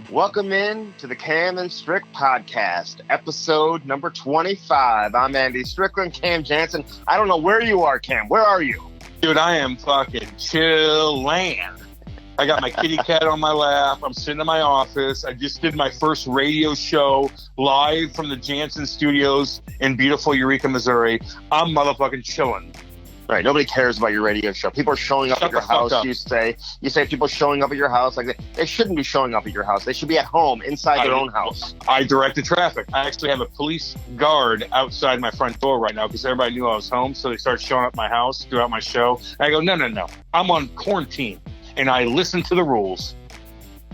Welcome in to the Cam and Strick Podcast, episode number 25. I'm Andy Strickland, Cam Janssen. I don't know where you are, Cam. Where are you? Dude, I am fucking chill-land. I got my kitty cat on my lap. I'm sitting in my office. I just did my first radio show live from the Janssen Studios in beautiful Eureka, Missouri. I'm motherfucking chilling. Right, nobody cares about your radio show. People are showing up at your house. You say people showing up at your house. Like they shouldn't be showing up at your house. They should be at home, inside their own house. I direct the traffic. I actually have a police guard outside my front door right now because everybody knew I was home. So they started showing up at my house throughout my show. And I go, no. I'm on quarantine, and I listen to the rules.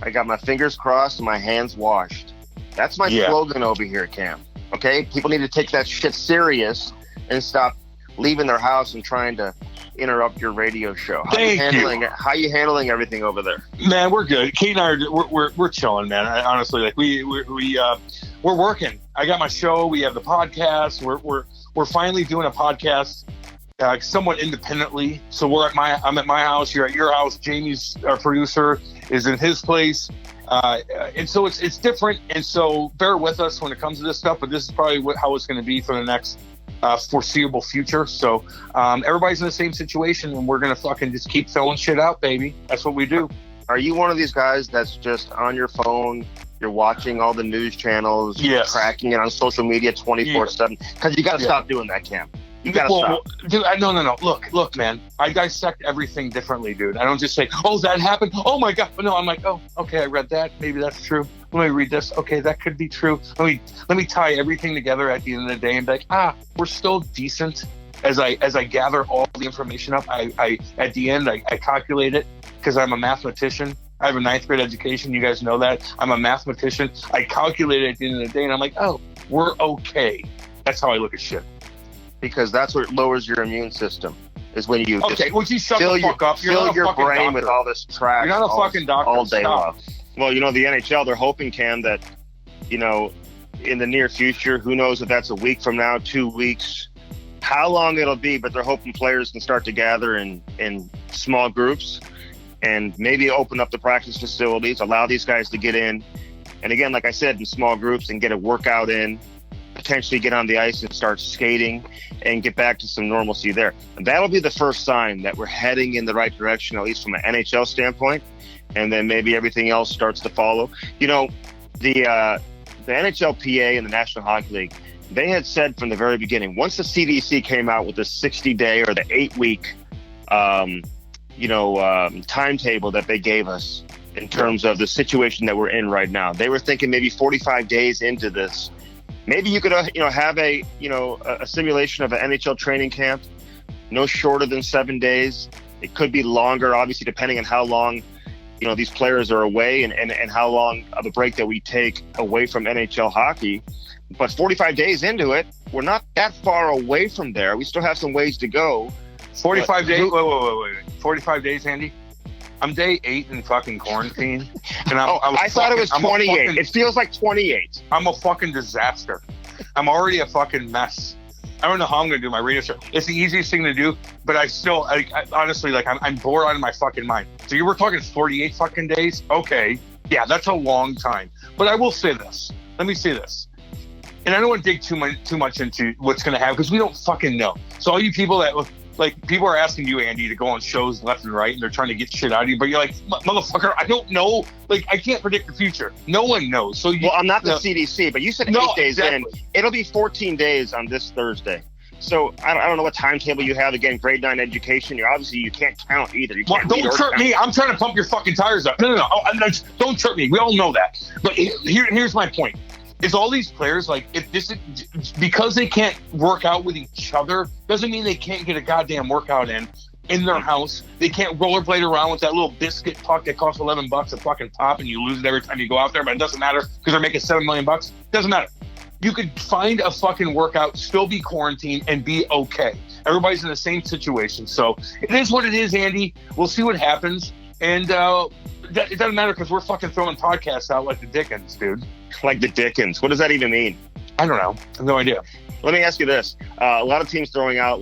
I got my fingers crossed and my hands washed. That's my slogan over here, Cam. Okay? People need to take that shit serious and stop leaving their house and trying to interrupt your radio show. How are you handling everything over there? Man, we're good. Kate and I we're chilling, man. Honestly, like we're working. I got my show. We have the podcast. We're finally doing a podcast somewhat independently. So I'm at my house. You're at your house. Jamie's our producer is in his place. And so it's different. And so bear with us when it comes to this stuff. But this is probably how it's going to be for the next foreseeable future. So everybody's in the same situation, and we're gonna fucking just keep throwing shit out, baby. That's what we do. Are you one of these guys that's just on your phone, you're watching all the news channels, tracking it on social media 24/7? Because you gotta stop doing that, Cam. You gotta stop. Dude, no. Look, man. I dissect everything differently, dude. I don't just say, oh, that happened. Oh my God. No, I'm like, oh, okay, I read that. Maybe that's true. Let me read this. Okay, that could be true. Let me tie everything together at the end of the day and be like, we're still decent. As I gather all the information up, I at the end I calculate it because I'm a mathematician. I have a 9th grade education. You guys know that. I'm a mathematician. I calculate it at the end of the day, and I'm like, oh, we're okay. That's how I look at shit. Because that's what lowers your immune system. Is when you would you shut the fuck up? Fill your brain with all this trash. You're not a fucking doctor. All day long. Well, the NHL, they're hoping, Cam, that, in the near future, who knows if that's a week from now, 2 weeks, how long it'll be, but they're hoping players can start to gather in small groups and maybe open up the practice facilities, allow these guys to get in. And again, like I said, in small groups and get a workout in, potentially get on the ice and start skating and get back to some normalcy there. And that'll be the first sign that we're heading in the right direction, at least from an NHL standpoint. And then maybe everything else starts to follow. The NHLPA and the National Hockey League, they had said from the very beginning, once the CDC came out with the 60-day or the 8-week, timetable that they gave us in terms of the situation that we're in right now, they were thinking maybe 45 days into this, maybe you could, have a simulation of an NHL training camp, no shorter than 7 days. It could be longer, obviously, depending on how long, these players are away and how long of a break that we take away from NHL hockey. But 45 days into it, we're not that far away from there. We still have some ways to go. 45 days? Wait. 45 days, Andy? I'm day 8 in fucking quarantine. And I thought it was 28. It feels like 28. I'm a fucking disaster. I'm already a fucking mess. I don't know how I'm going to do my radio show. It's the easiest thing to do, but I still, honestly, I'm bored out of my fucking mind. So you were talking 48 fucking days? Okay. Yeah, that's a long time. But I will say this. Let me say this. And I don't want to dig too much into what's going to happen because we don't fucking know. So all you people that... people are asking you, Andy, to go on shows left and right, and they're trying to get shit out of you. But you're like, motherfucker, I don't know. I can't predict the future. No one knows. So I'm not the CDC, but you said 8 days in. It'll be 14 days on this Thursday. So I don't know what timetable you have. Again, grade 9 education. You can't count either. You can't don't chirp me. I'm trying to pump your fucking tires up. No. Don't chirp me. We all know that. But here's my point. Is all these players, because they can't work out with each other, doesn't mean they can't get a goddamn workout in their house. They can't rollerblade around with that little biscuit puck that costs $11 a fucking pop, and you lose it every time you go out there, but it doesn't matter because they're making $7 million. Doesn't matter. You could find a fucking workout, still be quarantined, and be okay. Everybody's in the same situation. So it is what it is, Andy. We'll see what happens. And it doesn't matter because we're fucking throwing podcasts out like the Dickens, dude. Like the Dickens. What does that even mean? I don't know. I have no idea. Let me ask you this. A lot of teams throwing out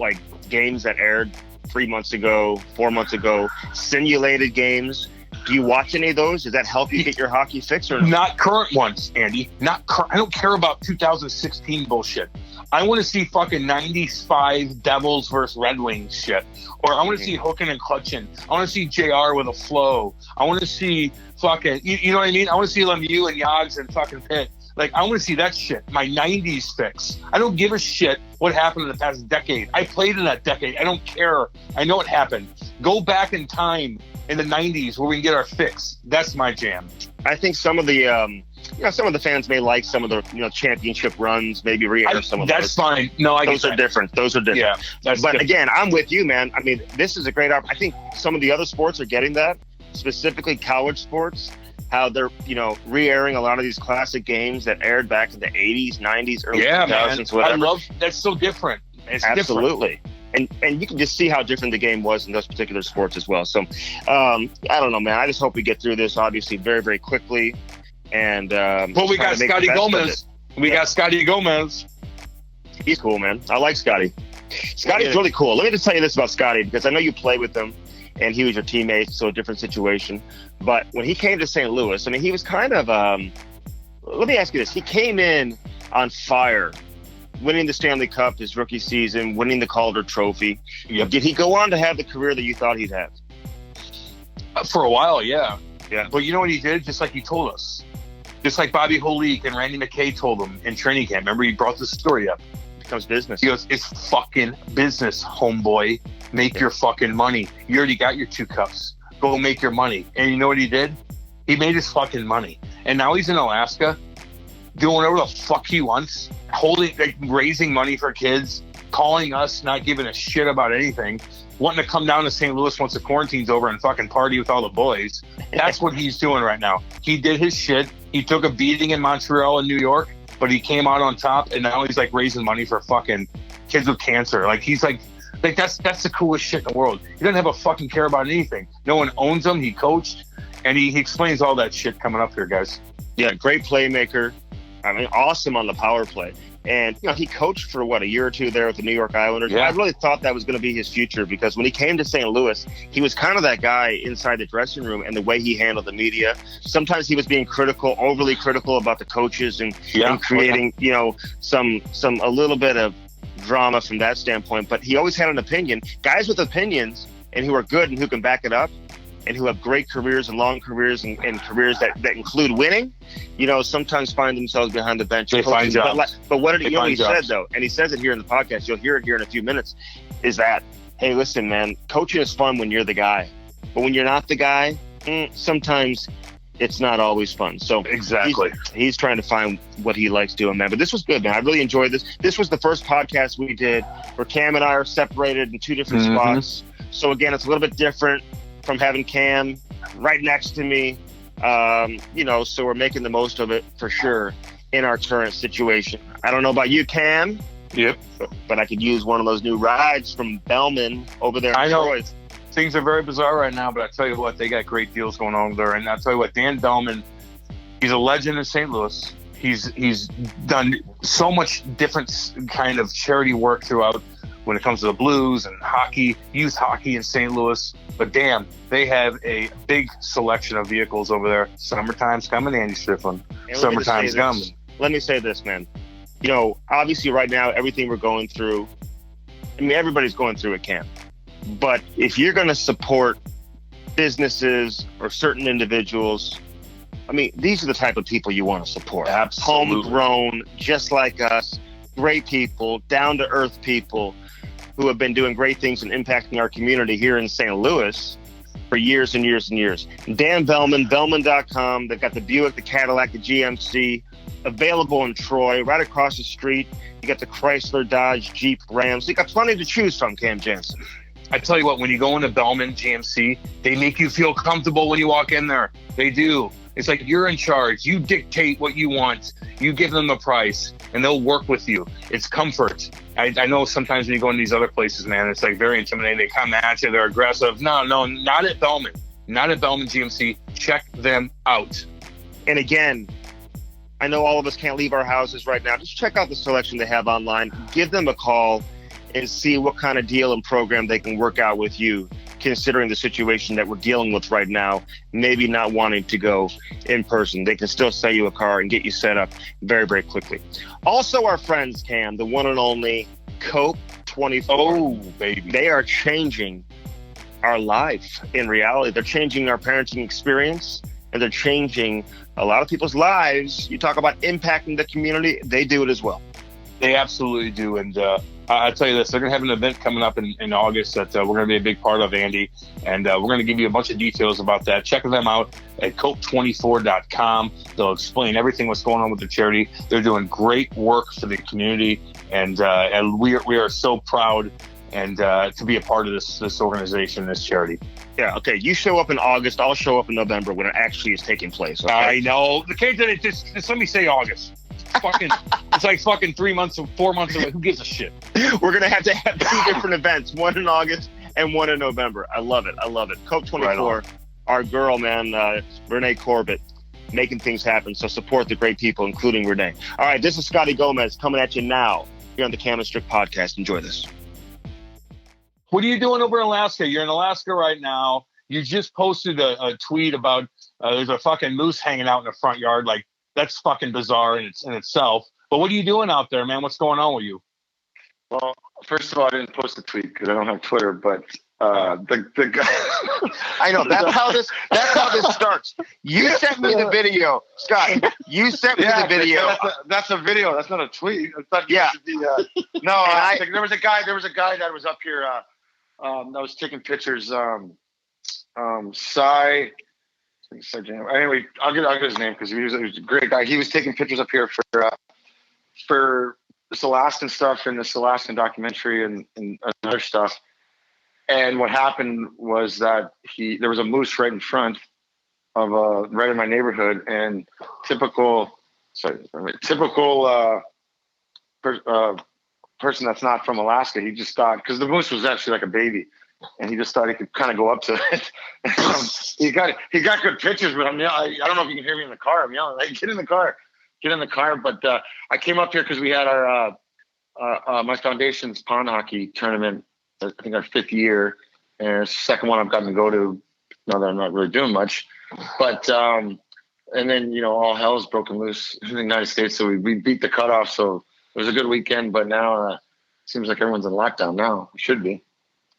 games that aired 3 months ago, 4 months ago, simulated games. Do you watch any of those? Does that help you get your hockey fix? Or not current ones, Andy? I don't care about 2016 bullshit. I want to see fucking 95 Devils versus Red Wings shit. Or I want to see hooking and clutching. I want to see JR with a flow. I want to see fucking, you know what I mean? I want to see Lemieux and Yogs and fucking Pitt. Like, I want to see that shit. My 90s fix. I don't give a shit what happened in the past decade. I played in that decade. I don't care. I know what happened. Go back in time in the 90s where we can get our fix. That's my jam. I think some of the, some of the fans may like some of the, championship runs, maybe re-air some of those. That's fine. No, those are different. Those are different. Yeah, but different. Again, I'm with you, man. I mean, this is a great opportunity. I think some of the other sports are getting that, specifically college sports, how they're, re-airing a lot of these classic games that aired back in the 80s, 90s, early 2000s, whatever. I love, that's so different. It's absolutely. Different. And you can just see how different the game was in those particular sports as well. So, I don't know, man. I just hope we get through this, obviously, very, very quickly. And well, we got Scotty Gomez. We got Scotty Gomez. He's cool, man. I like Scotty. Scotty's really cool. Let me just tell you this about Scotty, because I know you play with him, and he was your teammate, so a different situation. But when he came to St. Louis, I mean, he was kind of, let me ask you this. He came in on fire, winning the Stanley Cup his rookie season, winning the Calder Trophy. Yep. Did he go on to have the career that you thought he'd have? For a while, yeah. Yeah. But you know what he did? Just like he told us. Just like Bobby Holik and Randy McKay told him in training camp. Remember, he brought this story up. It becomes business. He goes, it's fucking business, homeboy. Make your fucking money. You already got your 2 cups. Go make your money. And you know what he did? He made his fucking money. And now he's in Alaska doing whatever the fuck he wants, raising money for kids, calling us, not giving a shit about anything, wanting to come down to St. Louis once the quarantine's over and fucking party with all the boys. That's what he's doing right now. He did his shit. He took a beating in Montreal and New York, but he came out on top, and now he's raising money for fucking kids with cancer. He's that's the coolest shit in the world. He doesn't have a fucking care about anything. No one owns him. He coached, and he explains all that shit coming up here, guys. Yeah, great playmaker. I mean, awesome on the power play. And, he coached for, a year or two there with the New York Islanders. Yeah. I really thought that was going to be his future, because when he came to St. Louis, he was kind of that guy inside the dressing room, and the way he handled the media. Sometimes he was being overly critical about the coaches and creating, a little bit of drama from that standpoint. But he always had an opinion. Guys with opinions and who are good and who can back it up, and who have great careers and long careers and careers that include winning, sometimes find themselves behind the bench. They find jobs. But what did he said, though, and he says it here in the podcast, you'll hear it here in a few minutes, is that, hey, listen, man, coaching is fun when you're the guy. But when you're not the guy, sometimes it's not always fun. So exactly, he's trying to find what he likes doing, man. But this was good, man. I really enjoyed this. This was the first podcast we did where Cam and I are separated in 2 different spots. So, again, it's a little bit different from having Cam right next to me, so we're making the most of it for sure in our current situation. I don't know about you, Cam. Yep. But I could use one of those new rides from Bellman over there. I know. Troy. Things are very bizarre right now, but I tell you what, they got great deals going on over there. And I'll tell you what, Dan Bellman, he's a legend in St. Louis. He's done so much different kind of charity work throughout when it comes to the Blues and hockey, youth hockey in St. Louis. But damn, they have a big selection of vehicles over there. Summertime's coming, Andy Strickland. Summertime's coming. Let me say this, man. Obviously right now, everything we're going through, everybody's going through it, Cam. But if you're going to support businesses or certain individuals, these are the type of people you want to support. Absolutely. Homegrown, just like us, great people, down-to-earth people who have been doing great things and impacting our community here in St. Louis for years and years and years. Dan Bellman, Bellman.com. They've got the Buick, the Cadillac, the GMC, available in Troy. Right across the street, you got the Chrysler, Dodge, Jeep, Ram. So you got plenty to choose from, Cam Janssen. I tell you what, when you go into Bellman GMC, they make you feel comfortable when you walk in there. They do. It's like you're in charge. You dictate what you want. You give them the price, and they'll work with you. It's comfort. I know sometimes when you go in these other places, man, it's very intimidating. They come at you. They're aggressive. No, not at Bellman. Not at Bellman GMC. Check them out. And again, I know all of us can't leave our houses right now. Just check out the selection they have online. Give them a call and see what kind of deal and program they can work out with you, considering the situation that we're dealing with right now, maybe not wanting to go in person. They can still sell you a car and get you set up very, very quickly. Also, our friends, Cam, the one and only Cope 24. Oh, baby. They are changing our life in reality. They're changing our parenting experience, and they're changing a lot of people's lives. You talk about impacting the community, they do it as well. They absolutely do. And I'll tell you this, they're going to have an event coming up in August that we're going to be a big part of, Andy. And we're going to give you a bunch of details about that. Check them out at cope24.com. They'll explain everything what's going on with the charity. They're doing great work for the community. And we are so proud and to be a part of this organization, this charity. Yeah, okay. You show up in August, I'll show up in November when it actually is taking place. Okay? I know. Just let me say August. It's like fucking 3 months or 4 months away. Who gives a shit? We're going to have 2 different events, one in August and one in November. I love it. Cope 24, our girl, man, Renee Corbett, making things happen. So support the great people, including Renee. All right, this is Scotty Gomez coming at you now here on the Cam and Strick Podcast. Enjoy this. What are you doing over in Alaska? You're in Alaska right now. You just posted a tweet about there's a fucking moose hanging out in the front yard. Like, that's fucking bizarre in itself. But what are you doing out there, man? What's going on with you? Well, first of all, I didn't post a tweet because I don't have Twitter, but the guy. I know that's how this starts. You sent me the video, Scott. You sent me the video. That's a video. That's not a tweet. Yeah. There was a guy that was up here that was taking pictures. Anyway, I'll get his name because he was a great guy. He was taking pictures up here for this Alaskan stuff and this Alaskan documentary and other stuff. And what happened was that there was a moose right in front of right in my neighborhood, and typical person that's not from Alaska, he just thought, because the moose was actually like a baby, and he just thought he could kind of go up to it. He got good pictures, but I don't know if you can hear me in the car. I'm yelling, like, get in the car. But I came up here because we had our my foundation's pond hockey tournament. I think our 5th year, and it's the second one I've gotten to go to. Now that I'm not really doing much, but and then all hell's broken loose in the United States, so we beat the cutoff. So it was a good weekend, but now it seems like everyone's in lockdown now. We should be.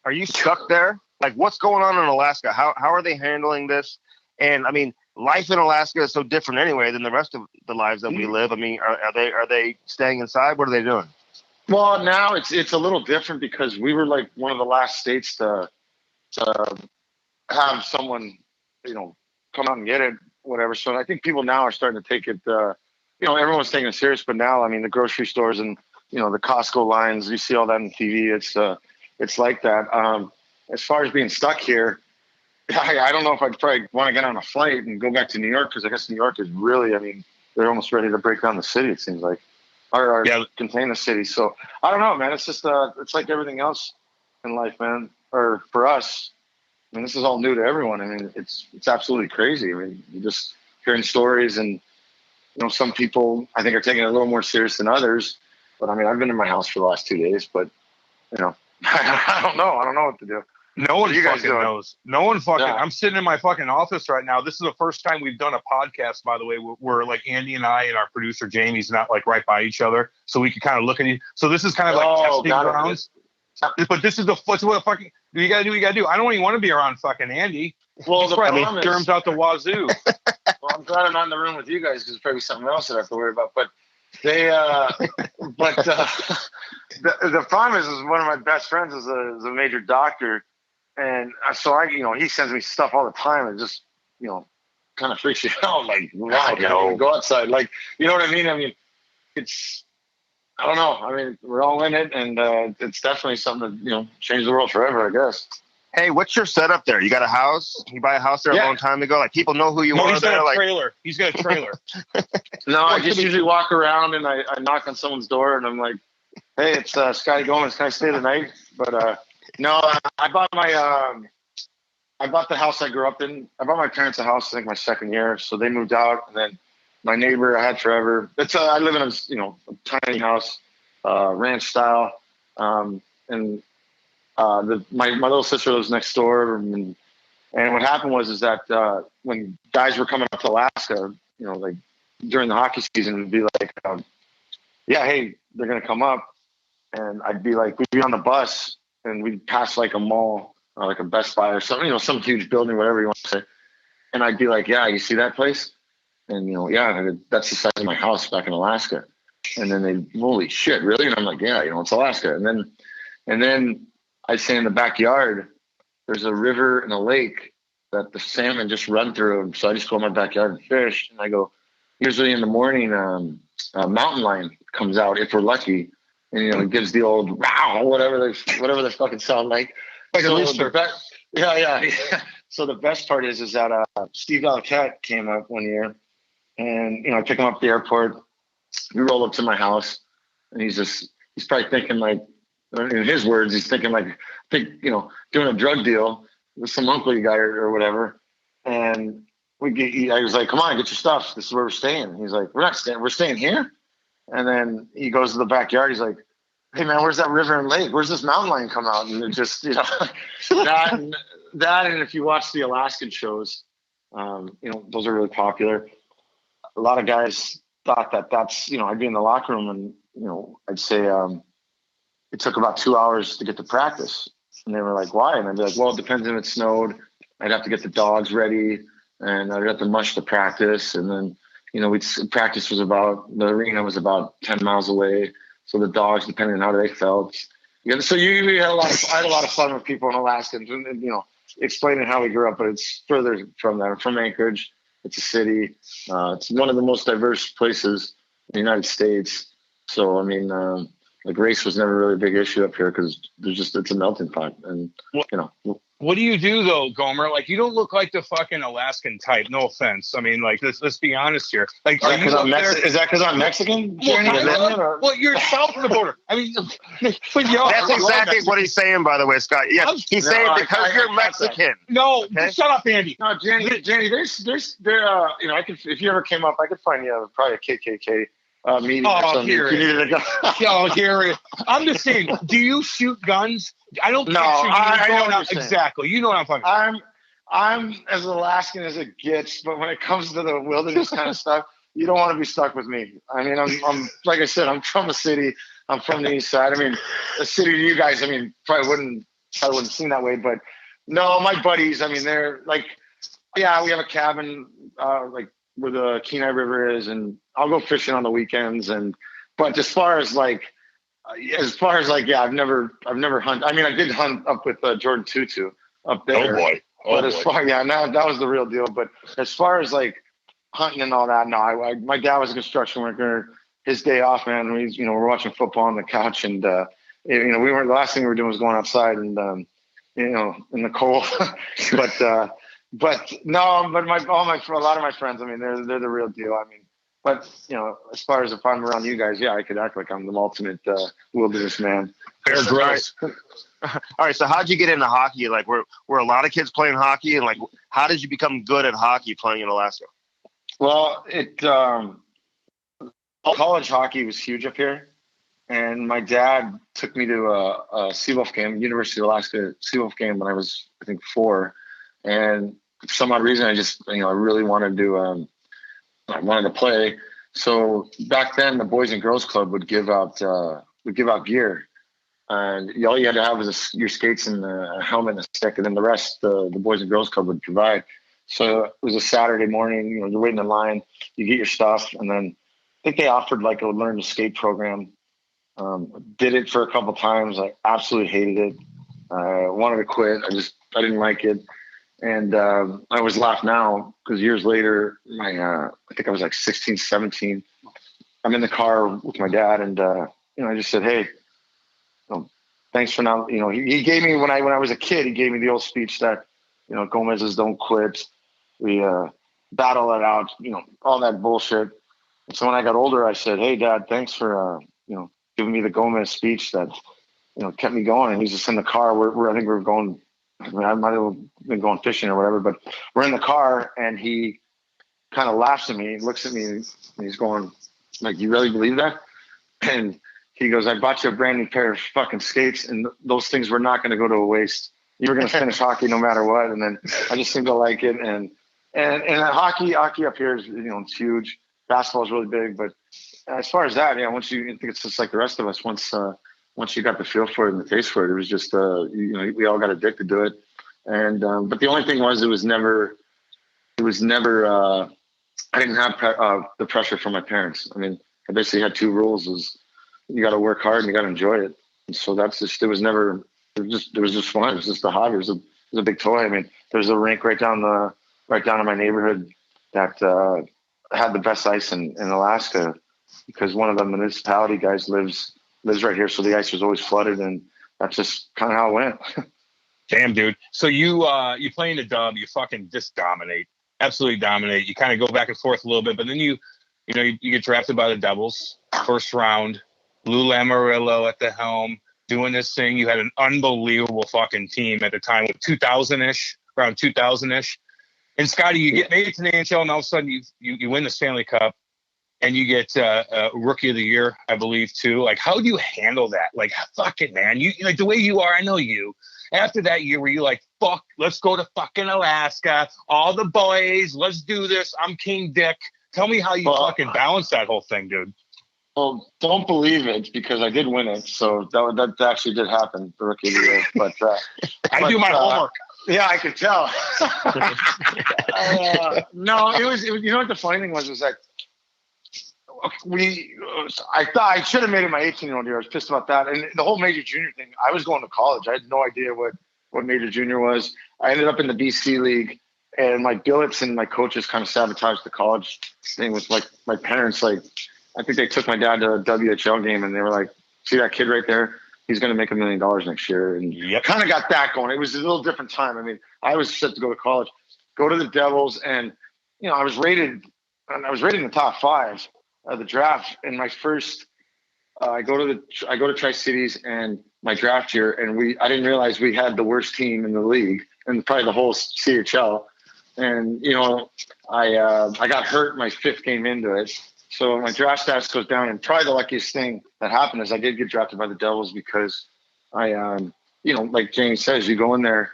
Are you stuck there? Like, what's going on in Alaska? How are they handling this? And I mean, life in Alaska is so different anyway than the rest of the lives that we live. I mean, are they staying inside? What are they doing? Well, now it's a little different because we were like one of the last states to have someone, come out and get it, whatever. So I think people now are starting to take it, everyone's taking it serious, but now, I mean, the grocery stores and, the Costco lines, you see all that on TV. It's like that. As far as being stuck here, I don't know if I'd probably want to get on a flight and go back to New York, because I guess New York is really, I mean, they're almost ready to break down the city, it seems like, or contain the city. So I don't know, man. It's just, it's like everything else in life, man, or for us. I mean, this is all new to everyone. I mean, it's absolutely crazy. I mean, you're just hearing stories, and, some people I think are taking it a little more serious than others. But I mean, I've been in my house for the last 2 days, but, I don't know. I don't know what to do. No one fucking knows. No one fucking. Yeah. I'm sitting in my fucking office right now. This is the first time we've done a podcast, by the way, where like Andy and I and our producer Jamie's not like right by each other, so we can kind of look at each. So this is kind of like testing grounds. But this is what fucking you gotta do. You gotta do. I don't even want to be around fucking Andy. Well, germs out the wazoo. Well, I'm glad I'm not in the room with you guys because there's probably something else that I have to worry about. But they, the problem is one of my best friends is a major doctor. And so he sends me stuff all the time, and just, kind of freaks you out. Like, wow, go outside. Like, you know what I mean? I mean, I don't know. I mean, we're all in it, and it's definitely something that, change the world forever, I guess. Hey, what's your setup there? You got a house? You buy a house there a long time ago? Like, people know who you are. He's got a trailer. He's got a trailer. No, I just usually walk around and I knock on someone's door, and I'm like, hey, it's Scotty Gomez. Can I stay the night? But no, I bought the house I grew up in. I bought my parents a house, I think, my 2nd year. So they moved out, and then my neighbor I had forever. I live in a tiny house, ranch style. and my little sister lives next door, and what happened was that when guys were coming up to Alaska, like during the hockey season, it'd be like, yeah, hey, they're gonna come up, and I'd be like, we'd be on the bus, and we'd pass like a mall, or like a Best Buy or something, some huge building, whatever you want to say, and I'd be like, yeah, you see that place? And yeah, that's the size of my house back in Alaska. And then they, holy shit, really? And I'm like, yeah, it's Alaska. And then I'd say in the backyard, there's a river and a lake that the salmon just run through. So I just go in my backyard and fish. And I go, usually in the morning, a mountain lion comes out if we're lucky, and it gives the old wow, whatever they fucking sound like. So yeah. So the best part is that Steve Alcat came up one year, and I pick him up at the airport. We roll up to my house, and he's probably thinking like, in his words, he's thinking like, doing a drug deal with some uncle guy or whatever. And I was like, come on, get your stuff. This is where we're staying. He's like, we're not staying. We're staying here. And then he goes to the backyard. He's like, hey man, where's that river and lake? Where's this mountain lion come out? And it just, that and if you watch the Alaskan shows, those are really popular. A lot of guys thought that's, I'd be in the locker room and, I'd say it took about 2 hours to get to practice. And they were like, why? And I'd be like, well, it depends if it snowed. I'd have to get the dogs ready, and I'd have to mush the practice. And then, practice was the arena was about 10 miles away. So the dogs, depending on how they felt. So we had I had a lot of fun with people in Alaska, and explaining how we grew up, but it's further from that. I'm from Anchorage. It's a city. It's one of the most diverse places in the United States. So, I mean, race was never really a big issue up here because it's a melting pot. And, What do you do though, Gomer? Like, you don't look like the fucking Alaskan type. No offense. I mean, like, let's be honest here. Like, is that because I'm Mexican? Well, you're south of the border. I mean, that's exactly what he's saying, by the way, Scott. Yeah, he's saying because you're Mexican. No, shut up, Andy. No, Jenny, I could, if you ever came up, I could find you probably a KKK meeting or something. Here. I'm just saying, do you shoot guns? I don't picture you going out. Exactly. You know what I'm talking about. I'm as Alaskan as it gets, but when it comes to the wilderness kind of stuff, you don't want to be stuck with me. I mean, I'm like I said, I'm from a city. I'm from the east side. I mean, a city to you guys, I mean, probably wouldn't seem that way, but no, my buddies, I mean, they're like, yeah, we have a cabin like where the Kenai River is, and I'll go fishing on the weekends. But as far as yeah, I've never hunted. I mean, I did hunt up with Jordan Tutu up there. Oh boy. That was the real deal. But as far as like hunting and all that, no. My dad was a construction worker. His day off, man. We're watching football on the couch, and we weren't. The last thing we were doing was going outside and in the cold. but no. But a lot of my friends, I mean, they're the real deal. I mean. But, as far as if I'm around you guys, yeah, I could act like I'm the ultimate wilderness man. Fair gross. All right, so how'd you get into hockey? Like, were a lot of kids playing hockey? And, like, how did you become good at hockey playing in Alaska? Well, college hockey was huge up here. And my dad took me to a Seawolf game, University of Alaska Seawolf game when I was, I think, 4. And for some odd reason, I just, I really wanted to play. So back then, the Boys and Girls Club would give out gear, and all you had to have was your skates and a helmet and a stick, and then the rest the Boys and Girls Club would provide. So it was a Saturday morning. You're waiting in line, you get your stuff, and then I think they offered like a learn to skate program. Did it for a couple times. I absolutely hated it. I wanted to quit. I didn't like it. And I always laugh now because years later, I think I was like 16, 17. I'm in the car with my dad, and I just said, "Hey, thanks for now." He gave me when I was a kid. He gave me the old speech that Gomez's don't quit. We battle it out. All that bullshit. And so when I got older, I said, "Hey, Dad, thanks for giving me the Gomez speech that kept me going." And he's just in the car. I think we were going. I might have been going fishing or whatever, but we're in the car, and he kind of laughs at me, looks at me, and he's going, like, "You really believe that?" And he goes, I bought you a brand new pair of fucking skates, and those things were not going to go to a waste. You were going to finish hockey no matter what. And then I just seemed to like it. And hockey up here is, it's huge. Basketball is really big. But as far as that, I think it's just like the rest of us. Once you got the feel for it and the taste for it, it was just, we all got addicted to it. And, but the only thing was, it was never, I didn't have the pressure from my parents. I mean, I basically had two rules: is you got to work hard and you got to enjoy it. And so that's just, it was just fun. It was just a hobby. It was a big toy. I mean, there's a rink right down in my neighborhood that had the best ice in Alaska, because one of the municipality guys lives right here. So the ice was always flooded, and that's just kind of how it went. Damn, dude. So you play in the dub, you fucking just dominate, absolutely dominate. You kind of go back and forth a little bit, but then you get drafted by the Devils, first round, Lou Lamoriello at the helm, doing this thing. You had an unbelievable fucking team at the time, with 2000-ish, around 2000-ish. And Scotty, you get made it to the NHL, and all of a sudden you win the Stanley Cup, and you get Rookie of the Year, I believe, too. Like, how do you handle that? Like, fuck it, man. You like the way you are. I know you. After that year, were you like, fuck, let's go to fucking Alaska, all the boys, let's do this. I'm King Dick. Tell me how you fucking balance that whole thing, dude. Well, don't believe it, because I did win it. So that actually did happen, the Rookie of the Year. But I do my homework. Yeah, I could tell. No, it was. You know what the funny thing was that I thought I should have made it my 18-year-old year. I was pissed about that. And the whole major junior thing, I was going to college. I had no idea what major junior was. I ended up in the BC League, and my billets and my coaches kind of sabotaged the college thing with, like, my parents. Like, I think they took my dad to a WHL game, and they were like, see that kid right there? He's going to make $1 million next year. And kind of got that going. It was a little different time. I mean, I was set to go to college, go to the Devils, and, I was rated in the top 5 of the draft. And my first, I go to Tri-Cities, and my draft year, and I didn't realize we had the worst team in the league and probably the whole CHL. And, I got hurt my 5th game into it. So my draft status goes down, and probably the luckiest thing that happened is I did get drafted by the Devils, because I, like Jamie says, you go in there,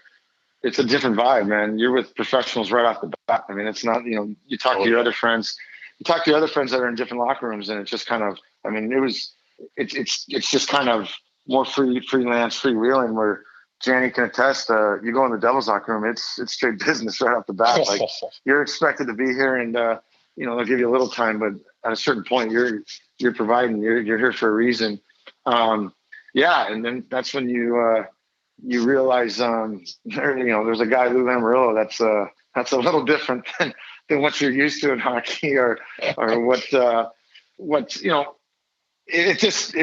it's a different vibe, man. You're with professionals right off the bat. I mean, it's not, you talk to your other friends, that are in different locker rooms, and it's just kind of, I mean, it's just kind of more freelance, freewheeling, where Janny can attest, you go in the Devils locker room, it's straight business right off the bat. Like, you're expected to be here, and, they'll give you a little time, but at a certain point, you're providing, you're here for a reason. And then that's when you realize, there's a guy, Lou Lamoriello, that's a little different than what you're used to in hockey, or what it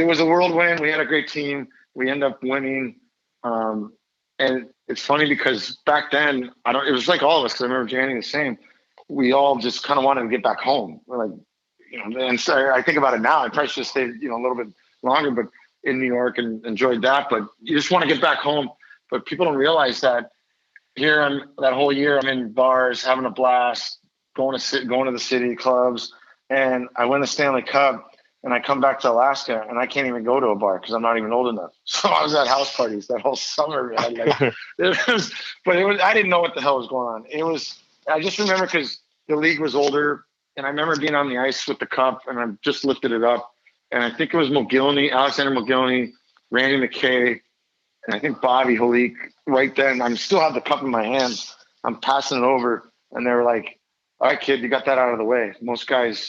was a whirlwind. We had a great team. We ended up winning. And it's funny, because back then, it was like all of us, because I remember Janny the same. We all just kind of wanted to get back home. We're like, and so I think about it now, I probably should have stayed, a little bit longer, but in New York, and enjoyed that. But you just want to get back home. But people don't realize that here, that whole year, I'm in bars, having a blast, going to the city clubs, and I win the Stanley Cup, and I come back to Alaska, and I can't even go to a bar because I'm not even old enough. So I was at house parties that whole summer, man. Like, I didn't know what the hell was going on. I just remember, because the league was older, and I remember being on the ice with the cup, and I just lifted it up, and I think it was Alexander Mogilny, Randy McKay, and I think Bobby Holik. Right then, I still have the cup in my hands. I'm passing it over, and they were like, "All right, kid, you got that out of the way." Most guys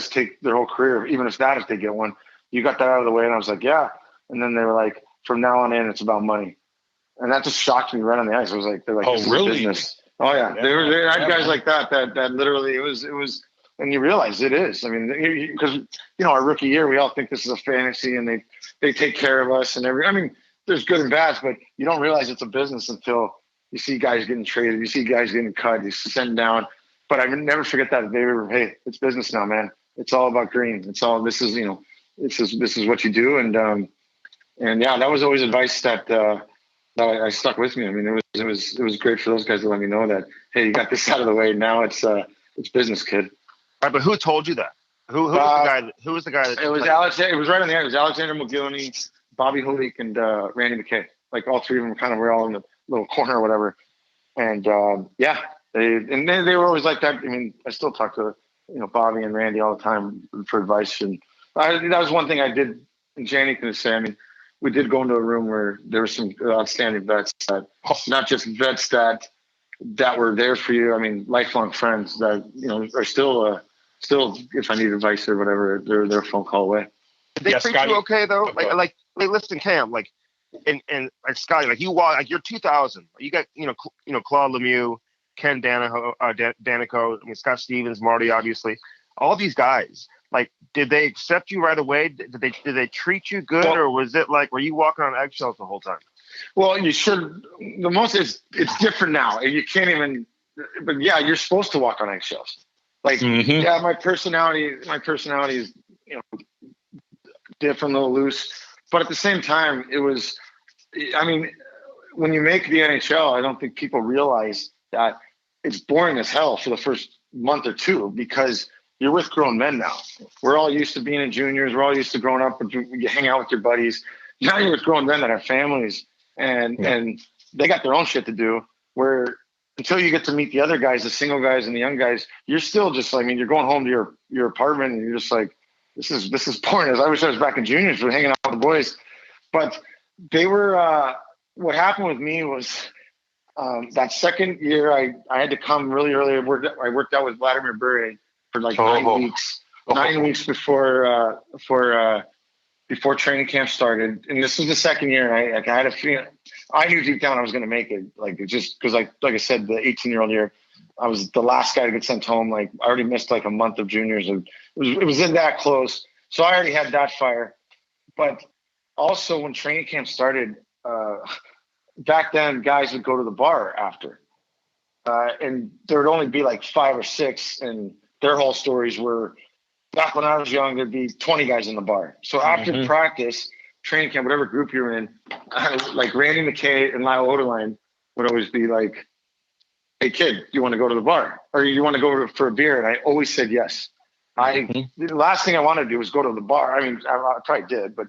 take their whole career, even if they get one. You got that out of the way, and I was like, "Yeah." And then they were like, "From now on in, it's about money," and that just shocked me right on the ice. I was like, "They're like, oh, really?" Business. Oh yeah, they had guys like that literally it was, and you realize it is. I mean, because our rookie year, we all think this is a fantasy, and they take care of us and I mean, there's good and bad, but you don't realize it's a business until you see guys getting traded, you see guys getting cut, you send down. But I would never forget that they were, hey, it's business now, man. It's all about green. It's all this is what you do, and yeah, that was always advice that I stuck with me. I mean, it was great for those guys to let me know that, hey, you got this out of the way. Now it's business, kid. Right, but who told you that? Who was the guy? Who was the guy that? It was Alexander. It was right on the end. It was Alexander McGillney, Bobby Holik, and Randy McKay. Like all three of them kind of were all in the little corner or whatever. And they were always like that. I mean, I still talk to Bobby and Randy all the time for advice. And that was one thing I did. And Janny can say. I mean, we did go into a room where there were some outstanding vets that, not just vets that were there for you. I mean, lifelong friends that are still, if I need advice or whatever, they're a phone call away. Did they treat you okay though? Like, listen, Cam, like, and like Scotty, like you're 2000. You got Claude Lemieux, Ken Danico, I mean Scott Stevens, Marty, obviously, all these guys. Like, did they accept you right away? Did they treat you good, or was it like were you walking on eggshells the whole time? Well, you should. The most is it's different now. You can't even. But yeah, you're supposed to walk on eggshells. Like, yeah, my personality is different, a little loose. But at the same time, it was. I mean, when you make the NHL, I don't think people realize that it's boring as hell for the first month or two because you're with grown men now. We're all used to being in juniors. We're all used to growing up and you hang out with your buddies. Now you're with grown men that have families and they got their own shit to do. Where until you get to meet the other guys, the single guys and the young guys, you're still just, I mean, you're going home to your apartment and you're just like, this is boring. I wish I was back in juniors for hanging out with the boys. But they were, what happened with me was that second year I had to come really early. I worked out with Vladimir Bure for like 9 weeks. 9 weeks before training camp started, and this was the second year. And I had a feeling, I knew deep down I was going to make it. Like it just because like I said, the 18-year-old year, I was the last guy to get sent home. Like I already missed like a month of juniors, and it was in that close. So I already had that fire. But also when training camp started, back then guys would go to the bar after, and there would only be like 5 or 6, and their whole stories were. Back when I was young, there'd be 20 guys in the bar. So after practice, training camp, whatever group you're in, like Randy McKay and Lyle Oderline would always be like, hey, kid, do you want to go to the bar? Or you want to go for a beer? And I always said yes. The last thing I wanted to do was go to the bar. I mean, I probably did, but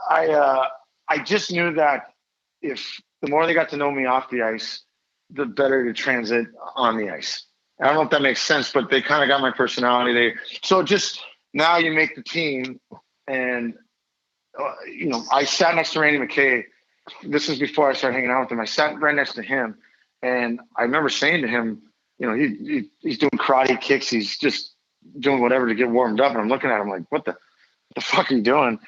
I just knew that if the more they got to know me off the ice, the better the transit on the ice. I don't know if that makes sense, but they kind of got my personality. So just now you make the team, and I sat next to Randy McKay. This was before I started hanging out with him. I sat right next to him, and I remember saying to him, he's doing karate kicks. He's just doing whatever to get warmed up. And I'm looking at him like, what the fuck are you doing?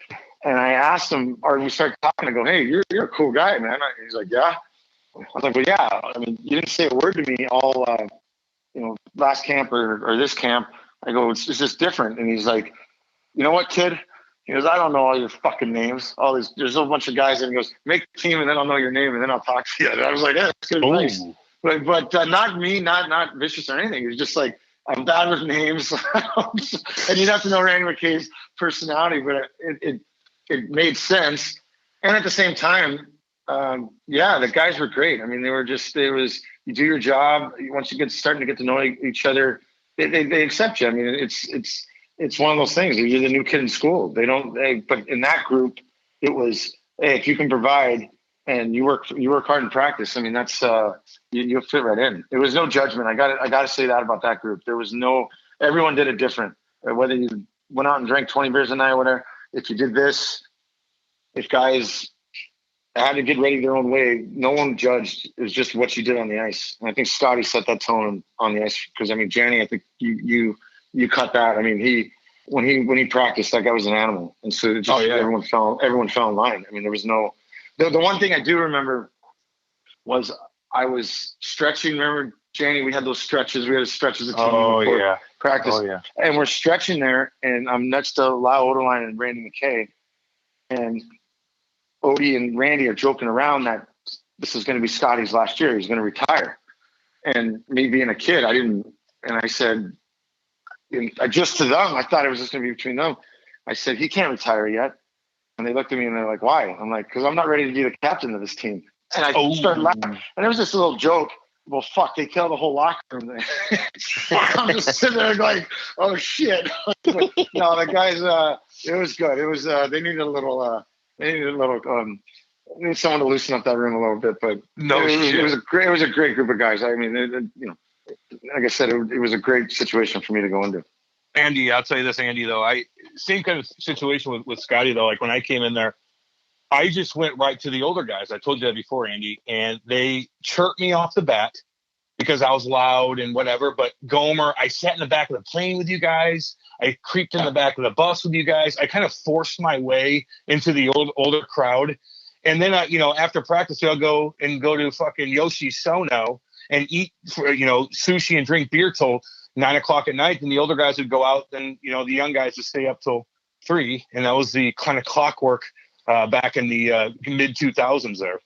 And I asked him, or we started talking. I go, hey, you're a cool guy, man. He's like, yeah. I was like, well, yeah. I mean, you didn't say a word to me all. Last camp or this camp. I go, it's just different. And he's like, you know what, kid? He goes, I don't know all your fucking names. There's a bunch of guys. And he goes, make the team and then I'll know your name and then I'll talk to you. And I was like, yeah, that's good advice. But not me, not vicious or anything. He's just like, I'm bad with names. And you'd have to know Randy McKay's personality, but it made sense. And at the same time, the guys were great. I mean, you do your job. Once you starting to get to know each other, they accept you. I mean, it's one of those things. You're the new kid in school. But in that group, it was, hey, if you can provide and you work hard in practice. I mean, that's you'll fit right in. There was no judgment. I got to say that about that group. There was everyone did it different. Whether you went out and drank 20 beers a night, or whatever. If you did this, if guys had to get ready their own way, no one judged. It was just what you did on the ice. And I think Scotty set that tone on the ice because, I mean, Janny, I think you cut that. I mean, when he practiced, that guy was an animal. And so it just, everyone fell in line. I mean, there was the one thing I do remember was I was stretching. Remember, Janny, we had those stretches. We had a stretch as a team before practice. Oh, yeah. And we're stretching there, and I'm next to Lyle Oderline and Randy McKay. And Odie and Randy are joking around that this is going to be Scotty's last year. He's going to retire. And me being a kid, and I said, just to them, I thought it was just going to be between them. I said, he can't retire yet. And they looked at me and they're like, why? I'm like, because I'm not ready to be the captain of this team. And I started laughing. And it was just a little joke. well, fuck, they killed the whole locker room there. I'm just sitting there like, oh shit. But, no, the guys, it was good. It was, they needed someone to loosen up that room a little bit, but it was a great group of guys. I mean, like I said, it was a great situation for me to go into. Andy, I'll tell you this, Andy, though, same kind of situation with Scotty, though. Like when I came in there, I just went right to the older guys. I told you that before, Andy, and they chirped me off the bat because I was loud and whatever. But Gomer, I sat in the back of the plane with you guys. I creeped in the back of the bus with you guys. I kind of forced my way into the older crowd. And then, after practice, I'll go to fucking Yoshi's Sono and eat, sushi and drink beer till 9 o'clock at night. And the older guys would go out, and, the young guys would stay up till 3. And that was the kind of clockwork back in the mid 2000s there.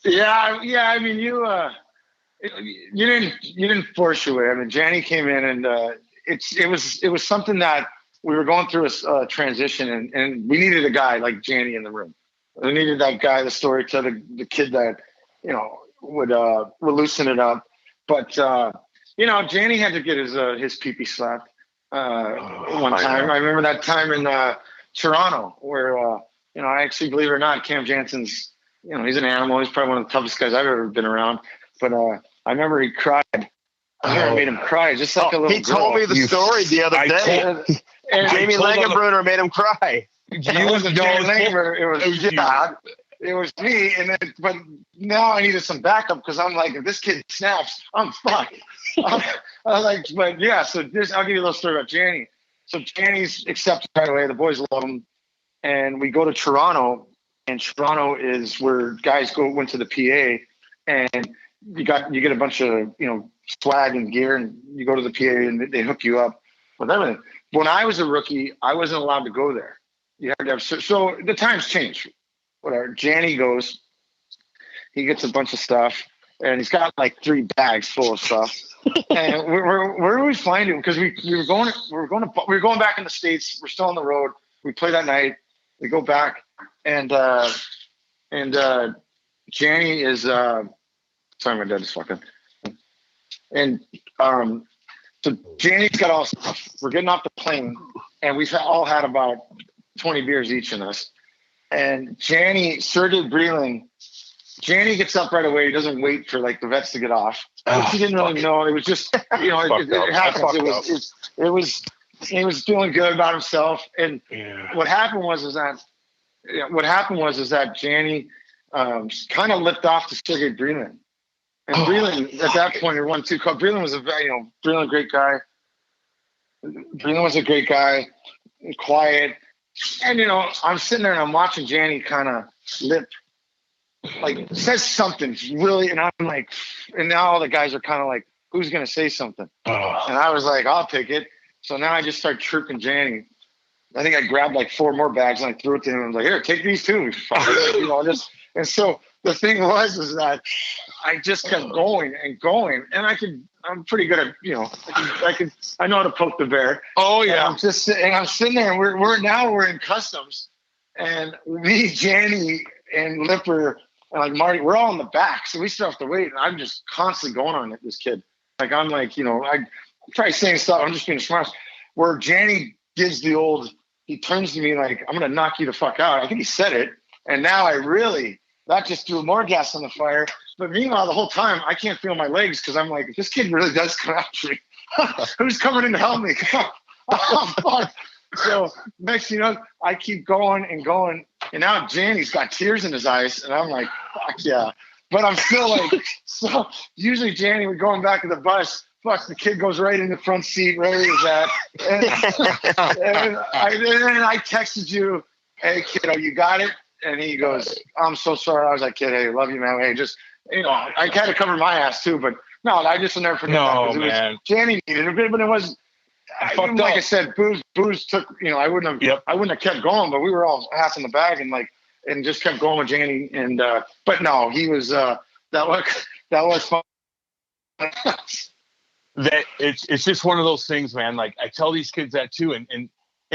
Yeah. I mean, you didn't force your way. I mean, Janny came in, and it was something that we were going through a transition, and we needed a guy like Janny in the room. We needed that guy, the storyteller, the kid that would loosen it up. But Janny had to get his pee-pee slapped one time. I remember that time in Toronto where I actually, believe it or not, Cam Janssen's he's an animal. He's probably one of the toughest guys I've ever been around. But I remember he cried. I made him cry just like a little girl. He told me the story the other day. Jamie Langenbrunner made him cry. It wasn't Jamie Langenbrunner. It was me. But now I needed some backup because I'm like, if this kid snaps, I'm fucked. But yeah. So I'll give you a little story about Janny. So Janny's accepted right away. The boys love him, and we go to Toronto. And Toronto is where guys went to the PA, and you get a bunch of swag and gear, and you go to the PA and they hook you up with everything. When I was a rookie, I wasn't allowed to go there. You had to have, so the times change. Whatever. Janny goes, he gets a bunch of stuff, and he's got like 3 bags full of stuff. And where do we find him? Because we were going back in the States. We're still on the road. We play that night. We go back, and Janny is sorry, my dad is fucking. And so Janny's got all stuff. We're getting off the plane, and we've all had about 20 beers each in us. And Sergey Breland, Janny gets up right away. He doesn't wait for like the vets to get off. He didn't really know. It was just, it happens. He was feeling good about himself. And what happened was that Janny kind of lipped off to Sergey Breland. And Breland, at that point, won 2 cups. Breland was Breland, great guy. Breland was a great guy, quiet. And, I'm sitting there and I'm watching Janny kind of lip, like, says something really. And I'm like, and now all the guys are kind of like, who's going to say something? And I was like, I'll take it. So now I just start chirping Janny. I think I grabbed like 4 more bags and I threw it to him. I was like, here, take these too. And so the thing was that I just kept going and going, and I'm pretty good at, I know how to poke the bear. Oh yeah. I'm sitting there, and we're in customs, and me, Janny, and Lipper, and like Marty, we're all in the back, so we still have to wait. And I'm just constantly going on this kid. Like I'm like, I try saying stuff. I'm just being smart. Where Janny gives he turns to me like, I'm gonna knock you the fuck out. I think he said it, and now that just threw more gas on the fire. But meanwhile, the whole time, I can't feel my legs because I'm like, if this kid really does come after me, who's coming in to help me? Oh, fuck. So next thing you know, I keep going and going. And now Janny's got tears in his eyes. And I'm like, fuck yeah. But I'm still like, so usually Janny, we're going back to the bus. Fuck, the kid goes right in the front seat, right where he's at. And I texted you, hey, kiddo, you got it? And he goes, I'm so sorry. I was like, kid, hey, love you, man. Hey, just, I had to cover my ass too, but no, I just will never forget that. Man. Janny needed it, but it was, like I said, booze took, I wouldn't have kept going, but we were all half in the bag and just kept going with Janny. And, but no, he was, that was fun. It's just one of those things, man. Like I tell these kids that too. And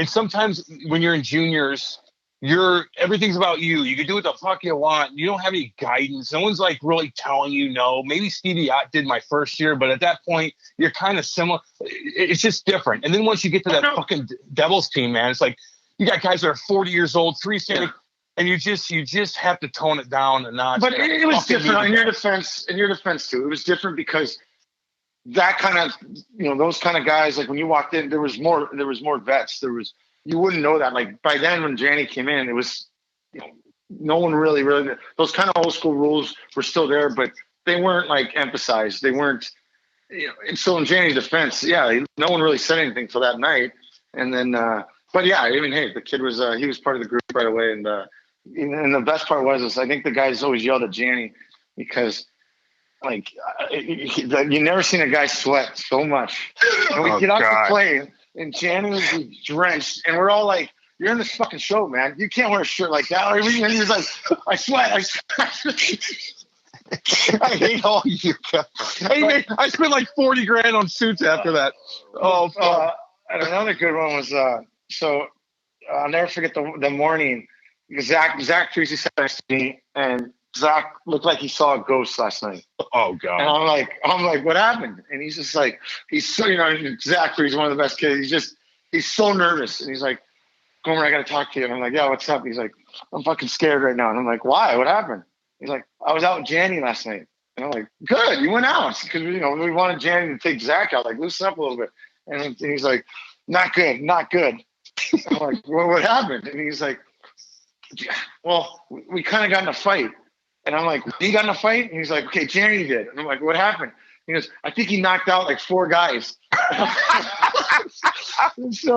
sometimes when you're in juniors, everything's about you. You can do what the fuck you want. You don't have any guidance. No one's like really telling you no. Maybe Stevie Ott did my first year, but at that point, you're kind of similar. It's just different. And then once you get to that fucking Devils team, man, it's like you got guys that are 40 years old, 3 standing. And you just have to tone it down a notch. But it was different in your defense. In your defense too, it was different because that kind of, those kind of guys. Like when you walked in, there was more vets. You wouldn't know that. Like by then, when Janny came in, it was, no one really. Those kind of old school rules were still there, but they weren't like emphasized. They weren't. And so in Janny's defense, no one really said anything till that night. And then, but yeah, I mean, hey, the kid was he was part of the group right away, and the best part was I think the guys always yelled at Janny because, like, you never seen a guy sweat so much. And we get off the plane, and Janny was drenched, and we're all like, "You're in this fucking show, man. You can't wear a shirt like that." And he was like, "I sweat. I hate all you guys." I spent like $40,000 on suits after that. And another good one was so I'll never forget the morning. Zach Parise sat next to me, and Zach looked like he saw a ghost last night. Oh God! And I'm like, what happened? And he's just like, he's so, Zach Parise, one of the best kids. He's so nervous, and he's like, Gomer, I got to talk to you. And I'm like, yeah, what's up? He's like, I'm fucking scared right now. And I'm like, why? What happened? He's like, I was out with Janny last night. And I'm like, good, you went out because we wanted Janny to take Zach out, like loosen up a little bit. And he's like, not good. I'm like, well, what happened? And he's like, well, we kind of got in a fight. And I'm like, he got in a fight? And he's like, okay, Janny did. And I'm like, what happened? He goes, I think he knocked out like 4 guys. So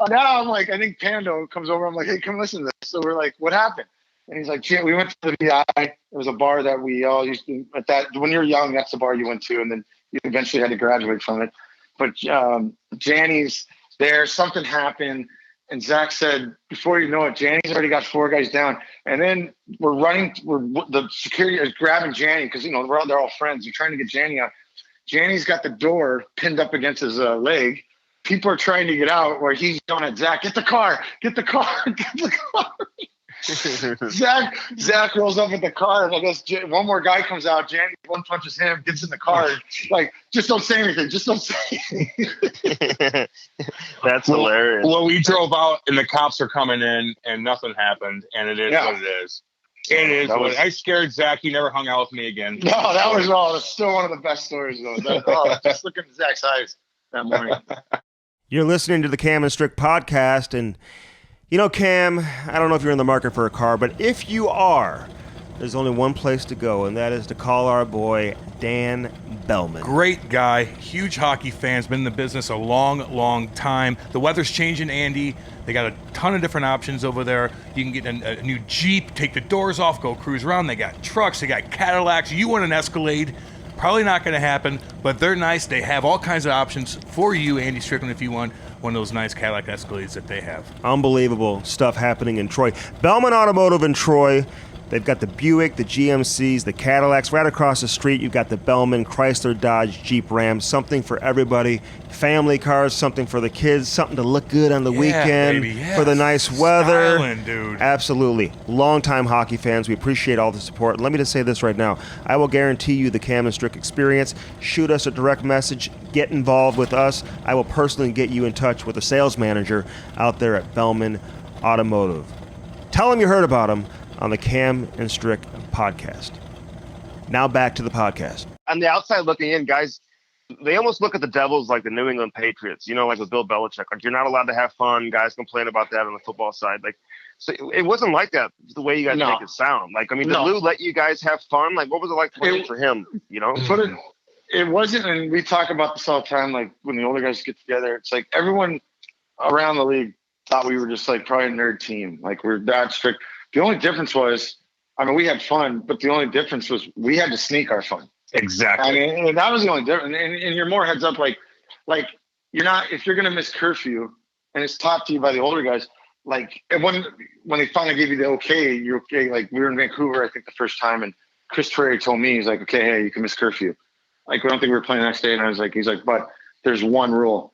now I'm like, I think Pando comes over. I'm like, hey, come listen to this. So we're like, what happened? And he's like, we went to the VI. It was a bar that we all used to, when you're young, that's the bar you went to. And then you eventually had to graduate from it. But Janny's there, something happened. And Zach said, before you know it, Janny's already got 4 guys down. And then the security is grabbing Janny because, they're all friends. They're trying to get Janny out. Janny's got the door pinned up against his leg. People are trying to get out where he's yelling at Zach, get the car. Zach rolls up in the car, and I guess one more guy comes out. Janny one punches him, gets in the car. Like, just don't say anything. Just don't say anything. That's hilarious. Well, we drove out, and the cops are coming in, and nothing happened, and it is what it is. It is. I scared Zach. He never hung out with me again. No, that was all. It's still one of the best stories, though. Just looking at Zach's eyes that morning. You're listening to the Cam and Strick Podcast, and Cam, I don't know if you're in the market for a car, but if you are, there's only one place to go, and that is to call our boy Dan Bellman. Great guy, huge hockey fan, been in the business a long, long time. The weather's changing, Andy. They got a ton of different options over there. You can get a new Jeep, take the doors off, go cruise around. They got trucks, they got Cadillacs. You want an Escalade? Probably not going to happen, but they're nice. They have all kinds of options for you, Andy Strickland, if you want one of those nice Cadillac Escalades that they have. Unbelievable stuff happening in Troy. Bellman Automotive in Troy. They've got the Buick, the GMCs, the Cadillacs. Right across the street, you've got the Bellman, Chrysler, Dodge, Jeep, Ram. Something for everybody. Family cars, something for the kids, something to look good on the weekend, baby, yes. For the nice weather. Styling, dude. Absolutely. Longtime hockey fans, we appreciate all the support. Let me just say this right now. I will guarantee you the Cam and Strick experience. Shoot us a direct message. Get involved with us. I will personally get you in touch with a sales manager out there at Bellman Automotive. Tell them you heard about them on the Cam and Strick Podcast. Now back to the podcast. On the outside looking in, guys, they almost look at the Devils like the New England Patriots, like with Bill Belichick. Like, you're not allowed to have fun. Guys complain about that on the football side. Like, so it wasn't like that the way you guys make it sound. Like, I mean, did Lou let you guys have fun? Like, what was it like for him, But it wasn't, and we talk about this all the time, like when the older guys get together, it's like everyone around the league thought we were just like probably a nerd team. Like, we're that strict. The only difference was, we had fun, but the only difference was we had to sneak our fun. Exactly. And that was the only difference. And you're more heads up, like you're not, if you're going to miss curfew and it's taught to you by the older guys, like, and when they finally gave you the okay, you're okay. Like, we were in Vancouver, I think, the first time, and Chris Terry told me, he's like, okay, hey, you can miss curfew. Like, I don't think we were playing the next day. And he's like, but there's one rule.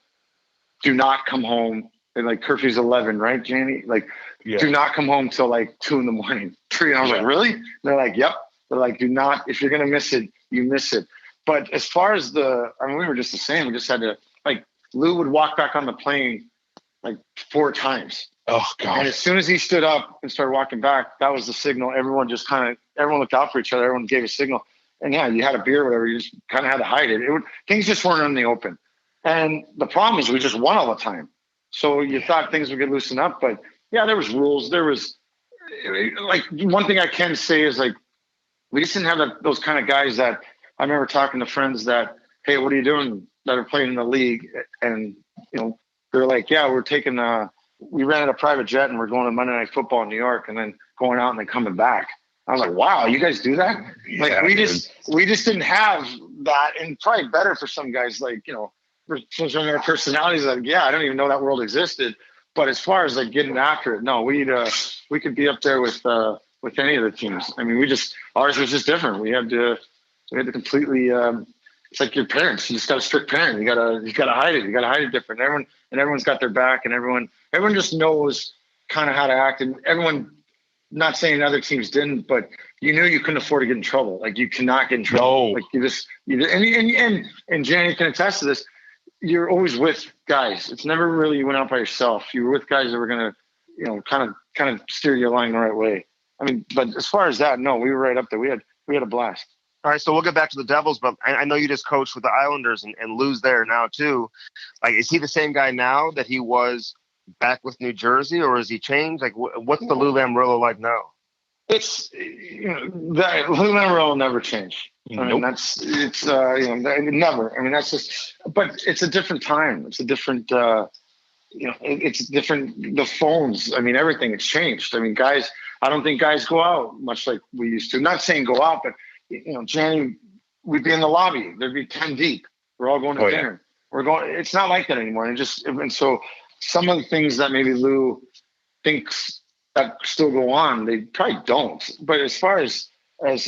Do not come home and like curfew's 11, right, Janny? Like, do not come home till like 2 a.m. 3. And I was like, really? And they're like, yep. They're like, do not, if you're going to miss it, you miss it. But as far as we were just the same. We just had to, like, Lou would walk back on the plane like 4 times. Oh, God. And as soon as he stood up and started walking back, that was the signal. Everyone looked out for each other. Everyone gave a signal. And yeah, you had a beer or whatever. You just kind of had to hide it. Things just weren't in the open. And the problem is we just won all the time. So you thought things would get loosened up. But yeah, there was rules. There was, like, one thing I can say is, like, we just didn't have those kind of guys that I remember talking to friends that, hey, what are you doing, that are playing in the league? And, they're like, yeah, we're taking we rented a private jet and we're going to Monday Night Football in New York and then going out and then coming back. I was like, wow, you guys do that? Yeah, like, we just didn't have that. And probably better for some guys, like, for some of our personalities, like, yeah, I don't even know that world existed. But as far as like getting after it, no, we could be up there with any of the teams. I mean, ours was just different. We had to completely, it's like your parents. You just got a strict parent. You gotta hide it. You gotta hide it different. Everyone's got their back, and everyone just knows kind of how to act. And everyone, not saying other teams didn't, but you knew you couldn't afford to get in trouble. Like, you cannot get in trouble. No. Like, and Janny can attest to this. You're always with guys. It's never really you went out by yourself. You were with guys that were gonna, kind of steer you along the right way. I mean, but as far as that, no, we were right up there. We had a blast. All right, so we'll get back to the Devils, but I know you just coached with the Islanders and Lou's there now too. Like, is he the same guy now that he was back with New Jersey, or has he changed? Like, what's the Lou Lamoriello like now? It's that Lou Lamoriello will never change. I mean, never. I mean, that's just. But it's a different time. It's a different. It's different. The phones. I mean, everything has changed. I mean, guys. I don't think guys go out much like we used to. Not saying go out, but Janny, we'd be in the lobby. There'd be 10 deep. We're all going to dinner. We're going. It's not like that anymore. And so some of the things that maybe Lou thinks that still go on, they probably don't. But as far as his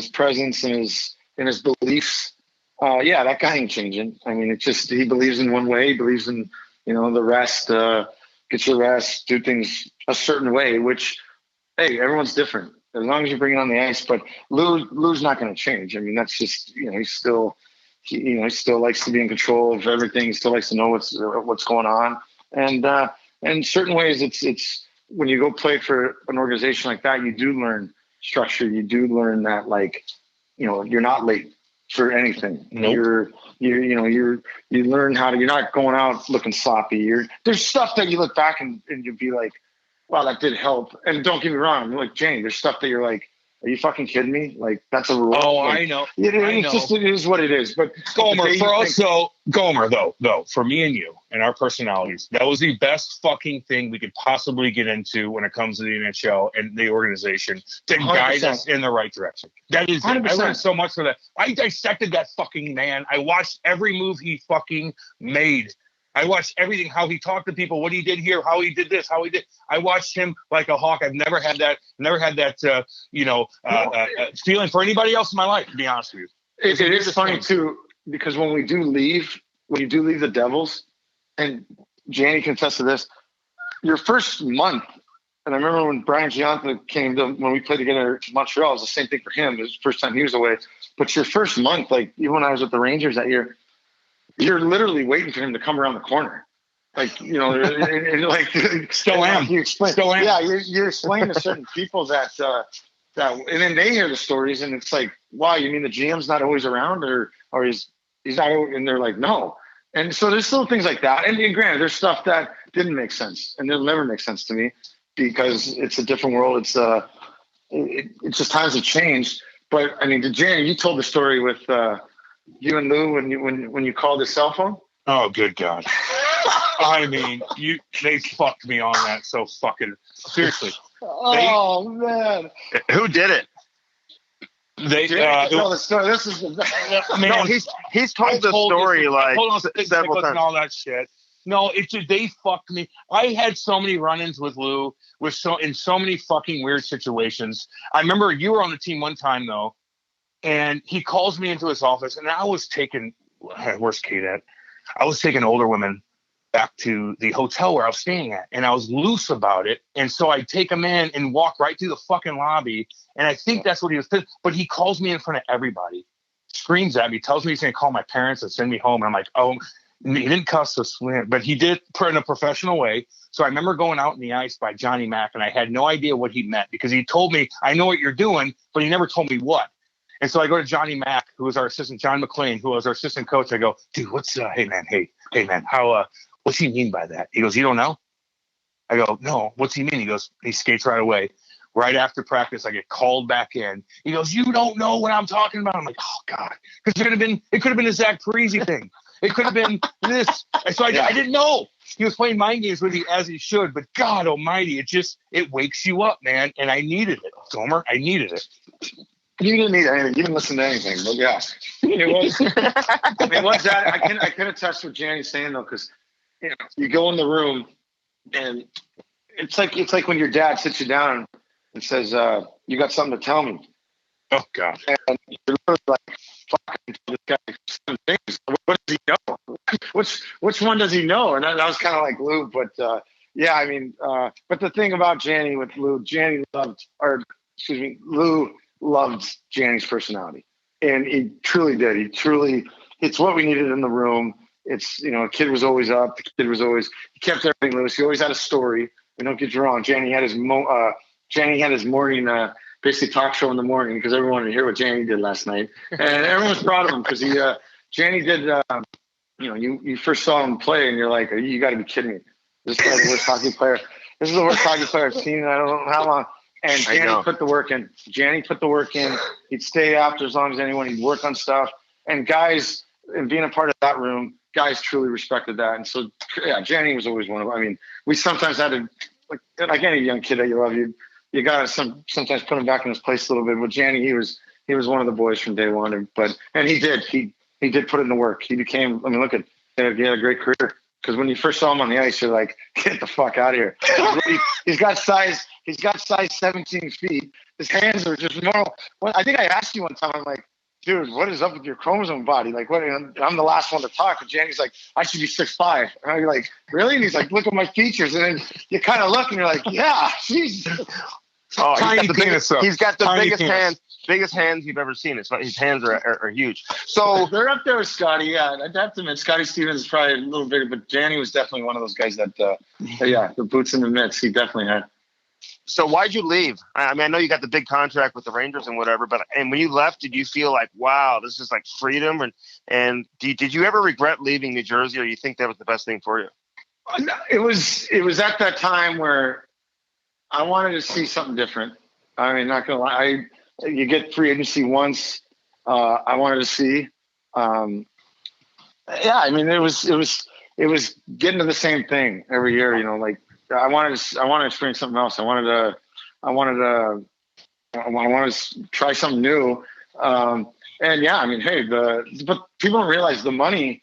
presence and his beliefs, that guy ain't changing. I mean, it's just he believes in one way. He believes in the rest. Get your rest. Do things a certain way. Which, hey, everyone's different. As long as you bring it on the ice. But Lou's not going to change. I mean, that's just he still likes to be in control of everything. He still likes to know what's going on. And in certain ways, it's when you go play for an organization like that, you do learn structure. You do learn that, like, you're not late for anything. Nope. You learn how to. You're not going out looking sloppy. There's stuff that you look back and you'd be like, wow, that did help. And don't get me wrong, like, Jane, there's stuff that you're like, are you fucking kidding me? Like, that's a rule. Oh, like, I know. It is what it is. But Gomer, for me and you and our personalities, that was the best fucking thing we could possibly get into when it comes to the NHL and the organization to guide us in the right direction. That is 100%. I learned so much from that. I dissected that fucking man. I watched every move he fucking made. I watched everything, how he talked to people, what he did here, how he did this, how he did. I watched him like a hawk. I've never had that feeling for anybody else in my life, to be honest with you. It is funny too, because when you do leave the Devils, and Janny can attest to this, your first month, and I remember when Brian Gianna came to, when we played together in Montreal, it was the same thing for him. It was the first time he was away. But your first month, like even when I was with the Rangers that year, you're literally waiting for him to come around the corner. Like, and like still am. You explain, still am. Yeah, you explain to certain people that and then they hear the stories and it's like, wow, you mean the GM's not always around or he's not, and they're like, no. And so there's still things like that. And granted, there's stuff that didn't make sense and it'll never make sense to me because it's a different world. It's just times have changed. But I mean, Janny, you told the story with you and Lou when you called his cell phone. Oh, good God. I mean, they fucked me on that so fucking seriously. Man. Who did it? Tell the story. This is the man. No, he's told the story like several times. And all that shit. No, they fucked me. I had so many run-ins with Lou in so many fucking weird situations. I remember you were on the team one time though, and he calls me into his office, and I was taking where's Kate at? I was taking older women back to the hotel where I was staying at, and I was loose about it. And so I take him in and walk right through the fucking lobby. And I think that's what he was, but he calls me in front of everybody, screams at me, tells me he's going to call my parents and send me home. And I'm like, oh, he didn't cuss us, but he did in a professional way. So I remember going out in the ice by Johnny Mack, and I had no idea what he meant because he told me, I know what you're doing, but he never told me what. And so I go to Johnny Mack, who was our assistant, John McLean, who was our assistant coach. I go, dude, hey man, how, what's he mean by that? He goes, you don't know? I go, no, what's he mean? He goes, he skates right away. Right after practice, I get called back in. He goes, you don't know what I'm talking about. I'm like, oh God, because it could have been a Zach Parise thing. It could have been this. And so I didn't know. He was playing mind games with me as he should, but God almighty, it wakes you up, man. And I needed it, Gomer. I needed it. You didn't need anything. You didn't listen to anything, but yeah, it was that. I can attest with Janny saying though, because you go in the room and it's like when your dad sits you down and says, "You got something to tell me." Oh God! And you're literally like, "Fucking this guy some things. What does he know? Which one does he know?" And that was kind of like Lou, but yeah, I mean, but the thing about Janny with Lou, Lou loved Janny's personality, and he truly did. It's what we needed in the room. It's, a kid was always up. The kid was always, he kept everything loose. He always had a story. And don't get you wrong, Janny had his morning, basically talk show in the morning because everyone wanted to hear what Janny did last night. And everyone was proud of him because Janny did, you first saw him play and you're like, you got to be kidding me. This guy's the worst hockey player. This is the worst hockey player I've seen in I don't know how long. And Janny put the work in. He'd stay after as long as anyone. He'd work on stuff. And guys, and being a part of that room, guys truly respected that. And so, yeah, Janny was always one of them. I mean, we sometimes had to, like any young kid that you love, you got to sometimes put him back in his place a little bit. But Janny, he was one of the boys from day one. And he did put in the work. He became, look at, he had a great career. Because when you first saw him on the ice, you're like, get the fuck out of here. He's got size 17 feet. His hands are just normal. Well, I think I asked you one time, I'm like, dude, what is up with your chromosome body? Like, what? I'm the last one to talk. And Janny's like, I should be 6'5". And I'm like, really? And he's like, look at my features. And then you kind of look and you're like, yeah, jeez. Oh, He's got the biggest hands you've ever seen. His hands are huge. So they're up there with Scotty. Yeah, I'd have to admit, Scotty Stevens is probably a little bigger, but Janny was definitely one of those guys that, the boots in the mitts. He definitely had. So why'd you leave? I mean, I know you got the big contract with the Rangers and whatever, and when you left, did you feel like, wow, this is like freedom? And did you ever regret leaving New Jersey, or you think that was the best thing for you? It was at that time where I wanted to see something different. I mean, not gonna lie, you get free agency once. I wanted to see. Yeah, I mean, it was getting to the same thing every year. Like I wanted to experience something else. I wanted to try something new. And yeah, I mean, hey, but people don't realize the money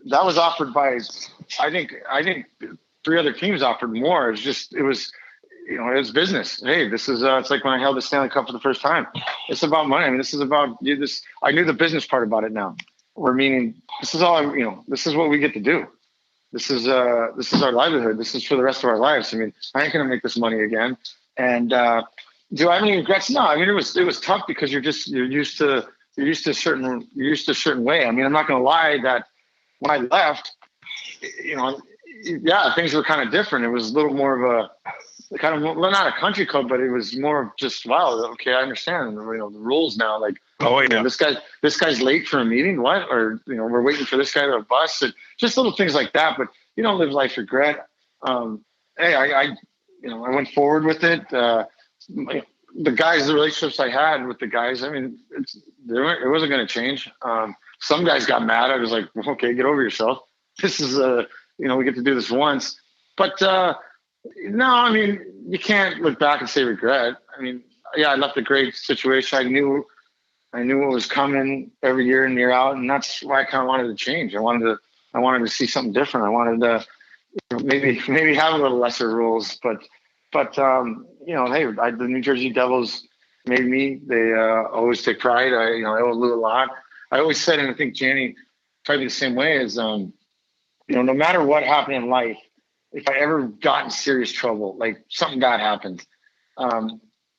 that was offered by, I think 3 other teams offered more. It was business. Hey, this is, it's like when I held the Stanley Cup for the first time. It's about money. I mean, this is about this. I knew the business part about it now. Meaning this is all, this is what we get to do. This is our livelihood. This is for the rest of our lives. I mean, I ain't going to make this money again. And do I have any regrets? No. I mean, it was tough because you're used to a certain way. I mean, I'm not going to lie that when I left, yeah, things were kind of different. It was a little more of a kind of, well, not a country club, but it was more of just, wow, okay, I understand the rules now. Like, oh yeah, this guy's late for a meeting. What? Or we're waiting for this guy to a bus. And just little things like that. But you don't live life regret. Hey, I went forward with it. The relationships I had with the guys, I mean, it wasn't going to change. Some guys got mad. I was like, okay, get over yourself. This is we get to do this once. But no, I mean, you can't look back and say regret. I mean, yeah, I left a great situation. I knew what was coming every year and year out, and that's why I kind of wanted to change. I wanted to see something different. I wanted to maybe have a little lesser rules, but hey, the New Jersey Devils made me. They always take pride. I owe Lou a lot. I always said, and I think Janny tried to be the same way, is no matter what happened in life, if I ever got in serious trouble, like something bad happened,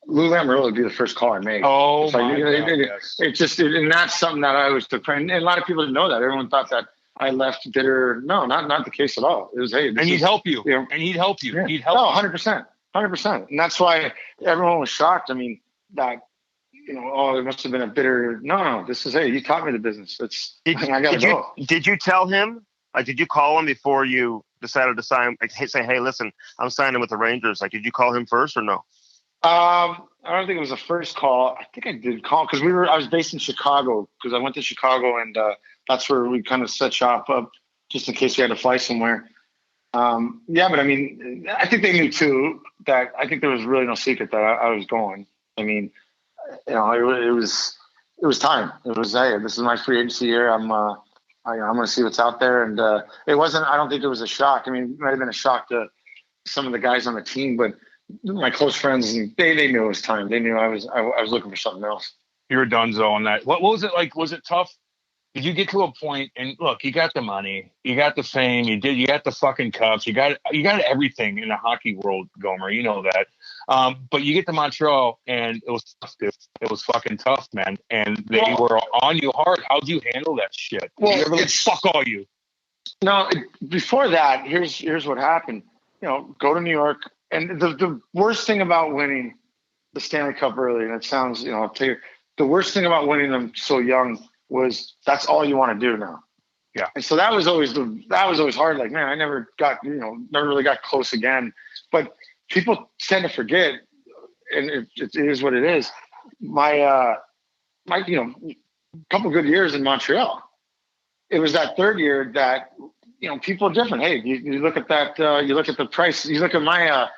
Lou Lamoriello would be the first call I make. Oh, it's like, my God, yes. It just, and that's something that I always took. And a lot of people didn't know that. Everyone thought that I left bitter. No, not the case at all. It was, hey, and he'd help you. And he'd help you. Yeah. He'd help. No, 100%. 100%. And that's why everyone was shocked. I mean, that, oh, it must have been a bitter. No, this is, hey, you taught me the business. I got to go. Did you tell him? Like, did you call him before you decided to sign? Like, say, hey, listen, I'm signing with the Rangers. Like, did you call him first or no? I don't think it was the first call. I think I did call because I was based in Chicago because I went to Chicago and that's where we kind of set shop up just in case we had to fly somewhere. Yeah, but I mean, I think they knew too that I think there was really no secret that I was going. I mean, it was time. It was, hey, this is my free agency year. I'm going to see what's out there. And it wasn't, I don't think it was a shock. I mean, it might have been a shock to some of the guys on the team, but my close friends, they knew it was time. They knew I was looking for something else. You're donezo on that. What was it like? Was it tough? Did you get to a point and look, you got the money, you got the fame, you got the fucking cups, you got everything in the hockey world, Gomer, you know that. But you get to Montreal and it was tough, dude. It was fucking tough, man. And they were on you hard. How'd you handle that shit? Well, you ever like, fuck all you? No, before that, here's what happened. Go to New York. And the worst thing about winning the Stanley Cup early, and it sounds, I'll tell you, the worst thing about winning them so young was that's all you want to do now. Yeah. And so that was always hard. Like, man, I never really got close again. But people tend to forget, and it is what it is. My couple good years in Montreal. It was that third year that, people are different. Hey, you look at that, you look at the price, you look at my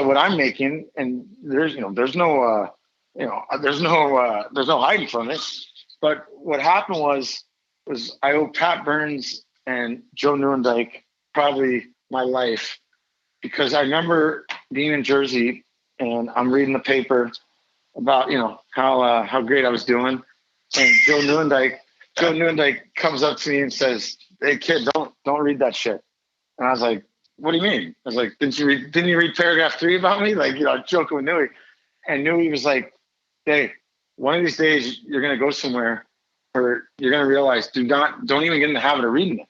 what I'm making, and there's no hiding from it. But what happened was I owe Pat Burns and Joe Nieuwendyk probably my life, because I remember being in Jersey and I'm reading the paper about how great I was doing, and Joe Nieuwendyk comes up to me and says, "Hey kid, don't read that shit." And I was like, "What do you mean?" I was like, "Didn't you read paragraph 3 about me?" Like, joking with Nieuwy. And Nieuwy was like, "Hey, one of these days you're gonna go somewhere where you're gonna realize don't even get in the habit of reading it,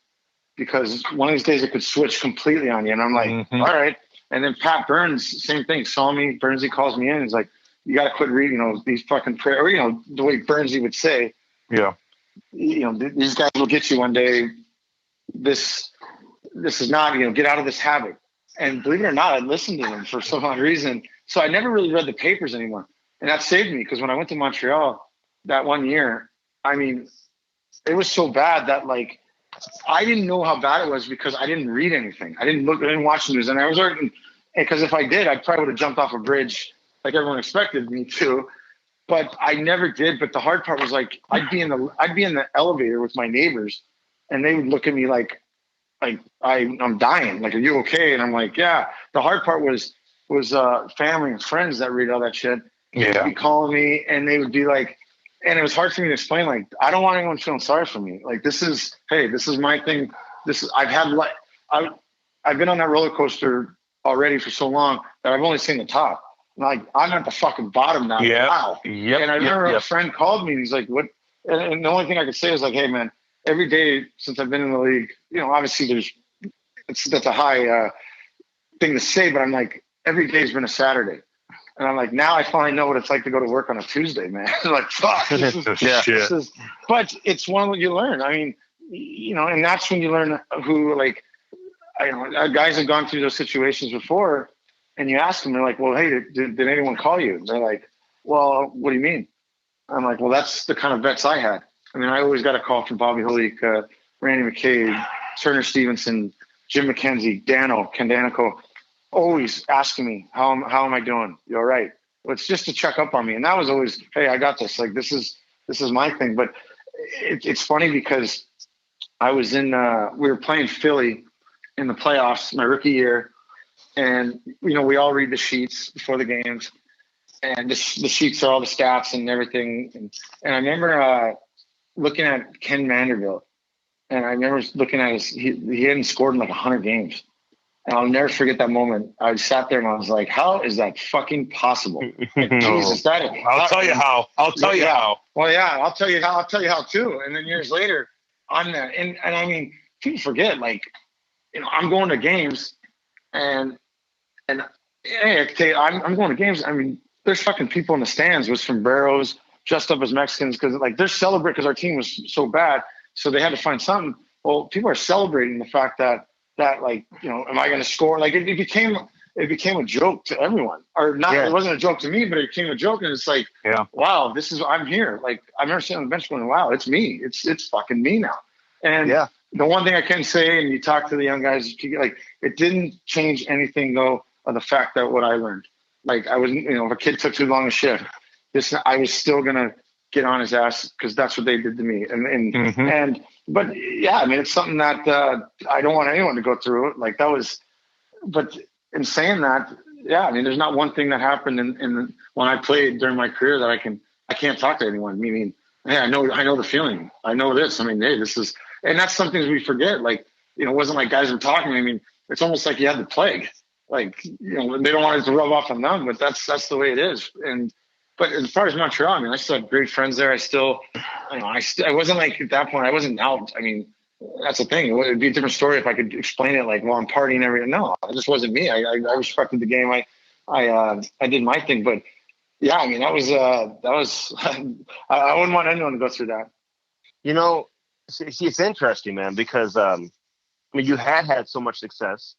because one of these days it could switch completely on you." And I'm like, all right. And then Pat Burns, same thing, saw me. Burnsy calls me in. He's like, "You got to quit reading, these fucking prayer," or the way Burnsy would say, yeah, these guys will get you one day. This is not, get out of this habit. And believe it or not, I listened to them for some odd reason. So I never really read the papers anymore. And that saved me, because when I went to Montreal that one year, I mean, it was so bad that, like, I didn't know how bad it was because I didn't read anything. I didn't watch the news. And I was already, because if I did, I probably would have jumped off a bridge like everyone expected me to. But I never did. But the hard part was, like, I'd be in the elevator with my neighbors, and they would look at me like I'm dying. Like, "Are you okay?" And I'm like, "Yeah." The hard part was family and friends that read all that shit. Yeah. They'd be calling me, and they would be like, and it was hard for me to explain. Like, I don't want anyone feeling sorry for me. Like, this is my thing. I've been on that roller coaster already for so long that I've only seen the top. Like, I'm at the fucking bottom now. Yeah. Wow. Yep. And I remember a friend called me, and he's like, "What?" And the only thing I could say is like, "Hey man, every day since I've been in the league, obviously that's a high thing to say, but I'm like, every day's been a Saturday." And I'm like, now I finally know what it's like to go to work on a Tuesday, man. Like, fuck. But it's one that you learn. I mean, and that's when you learn who, like, guys have gone through those situations before, and you ask them, they're like, "Well, hey, did anyone call you?" And they're like, "Well, what do you mean?" I'm like, "Well, that's the kind of vets I had." I mean, I always got a call from Bobby Holik, Randy McCabe, Turner Stevenson, Jim McKenzie, Ken Danico, always asking me, how am I doing? "You all right?" Well, it's just to check up on me. And that was always, "Hey, I got this. Like, this is my thing." But it's funny because I was we were playing Philly in the playoffs my rookie year. And, we all read the sheets before the games, and the sheets are all the stats and everything. And I remember looking at Ken Vanderbilt, And I remember looking at he hadn't scored in like 100 games. And I'll never forget that moment. I sat there and I was like, how is that fucking possible? Like, Jesus, I'll tell you how. I'll tell you how. Well, yeah, I'll tell you how too. And then years later, I'm there. And I mean, people forget, like, I'm going to games and hey, I can tell you, I'm going to games. I mean, there's fucking people in the stands with sombreros, dressed up as Mexicans, because like they're celebrating because our team was so bad. So they had to find something. Well, people are celebrating the fact that like, am I going to score? Like it became a joke to everyone, or not. Yeah. It wasn't a joke to me, but it became a joke. And it's like, wow, I'm here. Like I remember sitting on the bench going, wow, it's me. It's fucking me now. And the one thing I can say, and you talk to the young guys, like it didn't change anything though, of the fact that what I learned, like I wasn't, if a kid took too long a shift, I was still going to get on his ass because that's what they did to me. But yeah, I mean, it's something that I don't want anyone to go through. Like that was, but in saying that, yeah, I mean, there's not one thing that happened in when I played during my career that I can't talk to anyone. Meaning, hey, I know the feeling. I know this. I mean, hey, this is, and that's something we forget. Like, it wasn't like guys were talking. I mean, it's almost like you had the plague. Like, they don't want it to rub off on them, but that's the way it is. But as far as Montreal, I mean, I still have great friends there. I still, I wasn't like at that point, I wasn't out. I mean, that's the thing. It would be a different story if I could explain it like, well, I'm partying everything. No, it just wasn't me. I respected the game. I did my thing, but yeah, I mean, that was I wouldn't want anyone to go through that. It's interesting, man, because I mean, you had so much success.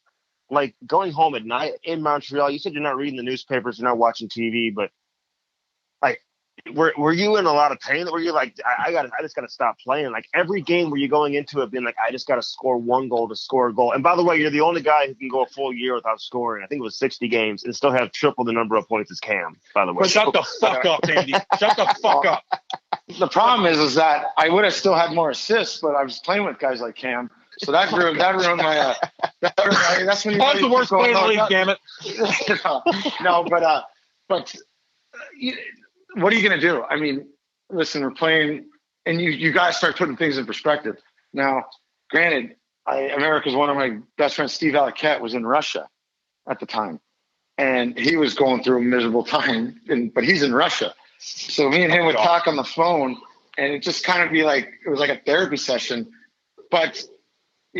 Like going home at night in Montreal, you said you're not reading the newspapers, you're not watching TV, but like, were you in a lot of pain? Were you like, I just got to stop playing? Like every game, were you going into it being like, I just got to score one goal to score a goal? And by the way, you're the only guy who can go a full year without scoring. I think it was 60 games and still have triple the number of points as Cam, by the way. But shut the fuck up, Andy. Shut the fuck up. The problem is that I would have still had more assists, but I was playing with guys like Cam. So that ruined my. That's when you. That's the worst player in the league, damn it. No, but what are you going to do? I mean, listen, we're playing, and you guys start putting things in perspective. Now, granted, America's one of my best friends, Steve Alaquette, was in Russia at the time, and he was going through a miserable time. But he's in Russia, so me and him would talk on the phone, and it just kind of be like it was like a therapy session, but.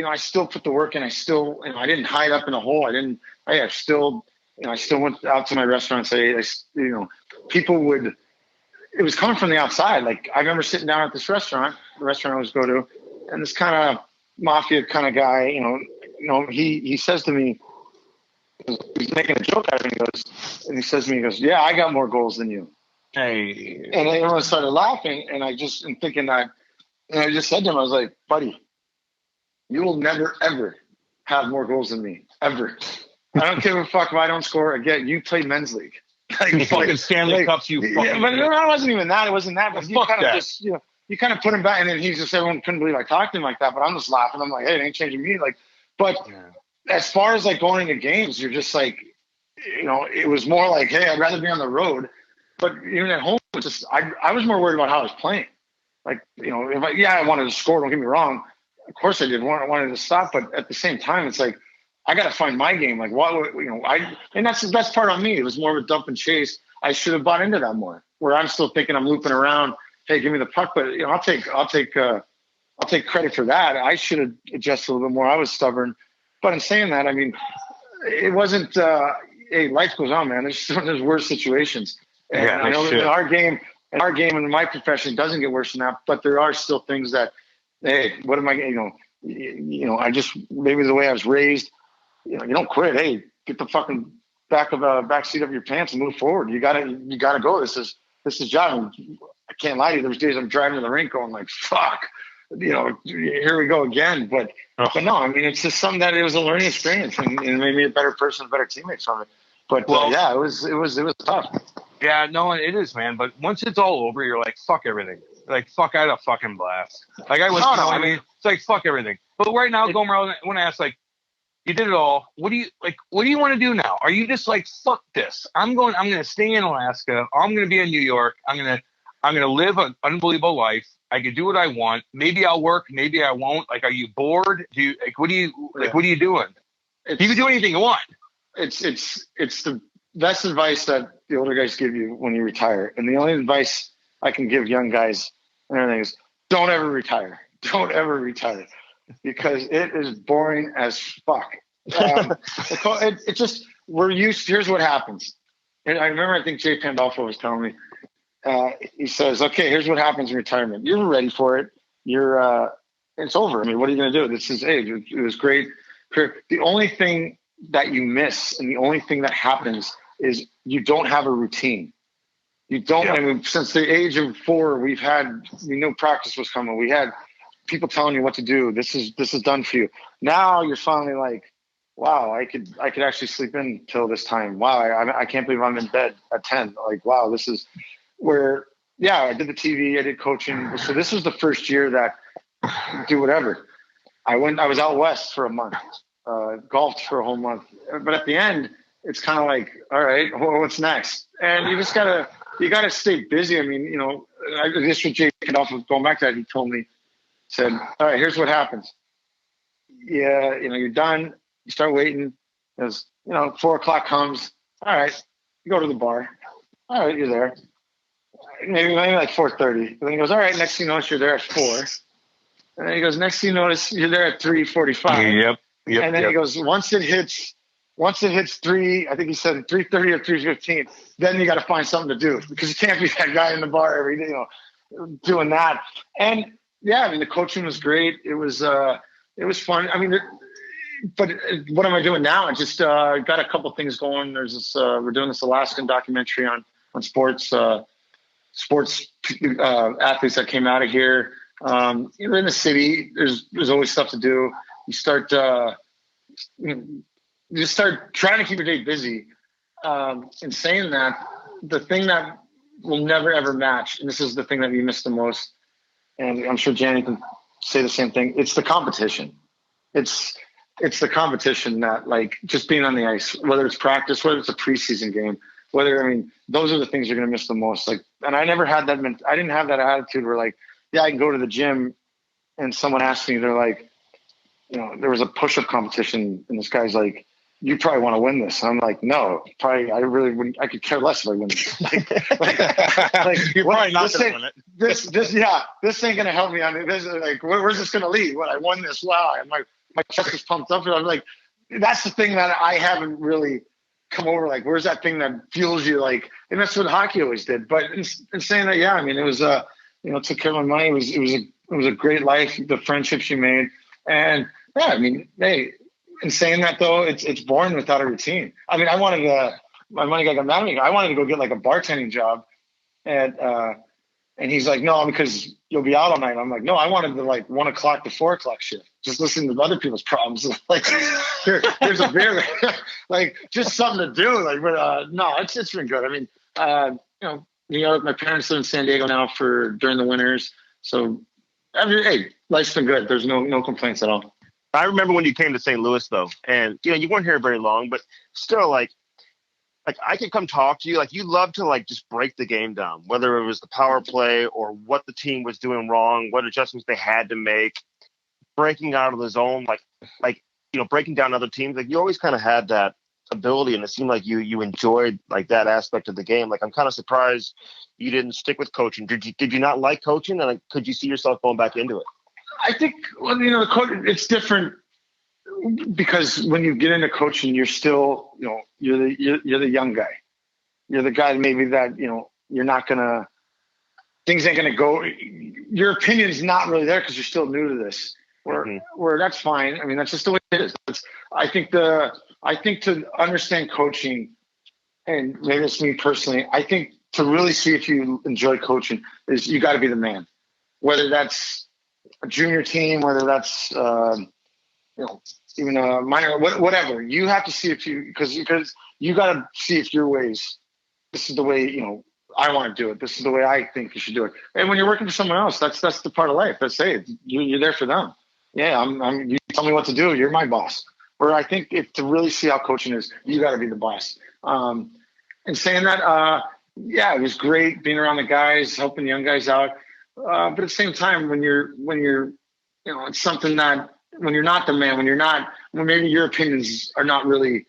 I still put the work in. I still, I didn't hide up in a hole. I still went out to my restaurant and say, people would, it was coming from the outside. Like I remember sitting down at this restaurant, the restaurant I always go to, and this kind of mafia kind of guy, he says to me, he's making a joke out of me, he says to me, yeah, I got more goals than you. Hey. And everyone started laughing, and I just am thinking that, and I just said to him, I was like, buddy, you will never, ever have more goals than me. Ever. I don't give a fuck if I don't score. Again, you play men's league. Like, fucking Stanley Cups, you fucking... Yeah, but it wasn't even that. It wasn't that. But you kind of just, you kind of put him back. And then everyone couldn't believe I talked to him like that. But I'm just laughing. I'm like, hey, it ain't changing me. Like, but as far as like going into games, you're just like, it was more like, hey, I'd rather be on the road. But even at home, it's just, I was more worried about how I was playing. Like, if I wanted to score, don't get me wrong. Of course I did. I wanted to stop, but at the same time, it's like I got to find my game. Like and that's the best part on me. It was more of a dump and chase. I should have bought into that more. Where I'm still thinking I'm looping around. Hey, give me the puck, but I'll take credit for that. I should have adjusted a little bit more. I was stubborn, but in saying that, I mean, it wasn't. Hey, life goes on, man. There's worse situations, and I know that in our game and in my profession, it doesn't get worse than that. But there are still things that. Hey, what am I? I just maybe the way I was raised. You don't quit. Hey, get the fucking back seat of your pants and move forward. You gotta go. This is job. I can't lie to you. There was days I'm driving to the rink going like, fuck. Here we go again. But no, I mean it's just something that it was a learning experience and made me a better person, better teammate from it. But it was tough. Yeah, no, it is, man. But once it's all over, you're like, fuck everything. Like, fuck, I had a fucking blast. Like, I mean, it's like, fuck everything. But right now, Gomer, I want to ask, like, you did it all. What do you want to do now? Are you just like, fuck this? I'm going to stay in Alaska. I'm going to be in New York. I'm going to live an unbelievable life. I can do what I want. Maybe I'll work. Maybe I won't. Like, are you bored? What are you doing? You can do anything you want. It's the best advice that the older guys give you when you retire. And the only advice I can give young guys and everything is don't ever retire. Don't ever retire because it is boring as fuck. It just, here's what happens. And I remember, I think Jay Pandolfo was telling me, he says, okay, here's what happens in retirement. You're ready for it. It's over. I mean, what are you going to do? This is, it was great. The only thing that you miss and the only thing that happens is you don't have a routine. You don't, I mean, since the age of 4, we knew practice was coming. We had people telling you what to do. This is done for you. Now you're finally like, wow, I could actually sleep in till this time. Wow. I can't believe I'm in bed at 10. Like, wow, this is where, I did the TV, I did coaching. So this was the first year that do whatever. I was out west for a month, golfed for a whole month. But at the end, it's kind of like, all right, what's next? And you just gotta stay busy. I mean, this was Jay Pandolfo, going back to that, he told me, said, all right, here's what happens. Yeah, you're done. You start waiting. As 4:00 comes. All right, you go to the bar. All right, you're there. Maybe like 4:30. And then he goes, all right, next thing you notice, you're there at 4. And then he goes, next thing you notice, you're there at 3:45. Yep. And then he goes, once it hits 3, I think he said 3:30 or 3:15, then you got to find something to do because you can't be that guy in the bar every day, doing that. And I mean, the coaching was great. It was fun. I mean, but what am I doing now? I just got a couple things going. There's this, we're doing this Alaskan documentary on sports athletes that came out of here. In the city, there's always stuff to do. You start trying to keep your day busy. In saying that, the thing that will never ever match, and this is the thing that you miss the most, and I'm sure Janny can say the same thing. It's the competition. It's the competition that, like, just being on the ice, whether it's practice, whether it's a preseason game, those are the things you're going to miss the most. Like, and I never had that. I didn't have that attitude where, like, I can go to the gym and someone asks me, they're like, there was a push-up competition and this guy's like, you probably want to win this. And I'm like, no, probably. I really wouldn't. I could care less if I win this. like you're probably not going to win it. This ain't going to help me. I mean, this is like, where's this going to lead? What, I won this? Wow. And my chest is pumped up. And I'm like, that's the thing that I haven't really come over. Like, where's that thing that fuels you? Like, and that's what hockey always did. But in saying that, I mean, it was, took care of my money. It was a great life. The friendships you made. And I mean, hey, in saying that though, it's boring without a routine. I mean, my money guy got mad at me. I wanted to go get like a bartending job. And he's like, no, because you'll be out all night. I'm like, no, I wanted the like 1 o'clock to 4 o'clock shift. Just listening to other people's problems. Like, here's a beer, like just something to do. Like, but no, it's been good. I mean, my parents live in San Diego now during the winters. So, hey, life's been good. There's no complaints at all. I remember when you came to St. Louis though, and you weren't here very long, but still, like I could come talk to you. Like, you love to like just break the game down, whether it was the power play or what the team was doing wrong, what adjustments they had to make, breaking out of the zone, like breaking down other teams. Like, you always kind of had that ability, and it seemed like you enjoyed like that aspect of the game. Like, I'm kind of surprised you didn't stick with coaching. Did you not like coaching, and could you see yourself going back into it? I think, the coach, it's different because when you get into coaching, you're still, you're the young guy. You're the guy maybe that, you're not things ain't going to go. Your opinion's not really there because you're still new to this. Where that's fine. I mean, that's just the way it is. I think to understand coaching, and maybe it's me personally, I think to really see if you enjoy coaching is you got to be the man, whether that's a junior team, whether that's even a minor, whatever. You have to see if because you got to see if your ways. This is the way I want to do it. This is the way I think you should do it. And when you're working for someone else, that's the part of life. That's you're there for them. Yeah, I'm. You tell me what to do. You're my boss. Where I think to really see how coaching is, you got to be the boss. And saying that, yeah, it was great being around the guys, helping the young guys out. But at the same time, when you're, it's something that when you're not the man, when maybe your opinions are not really,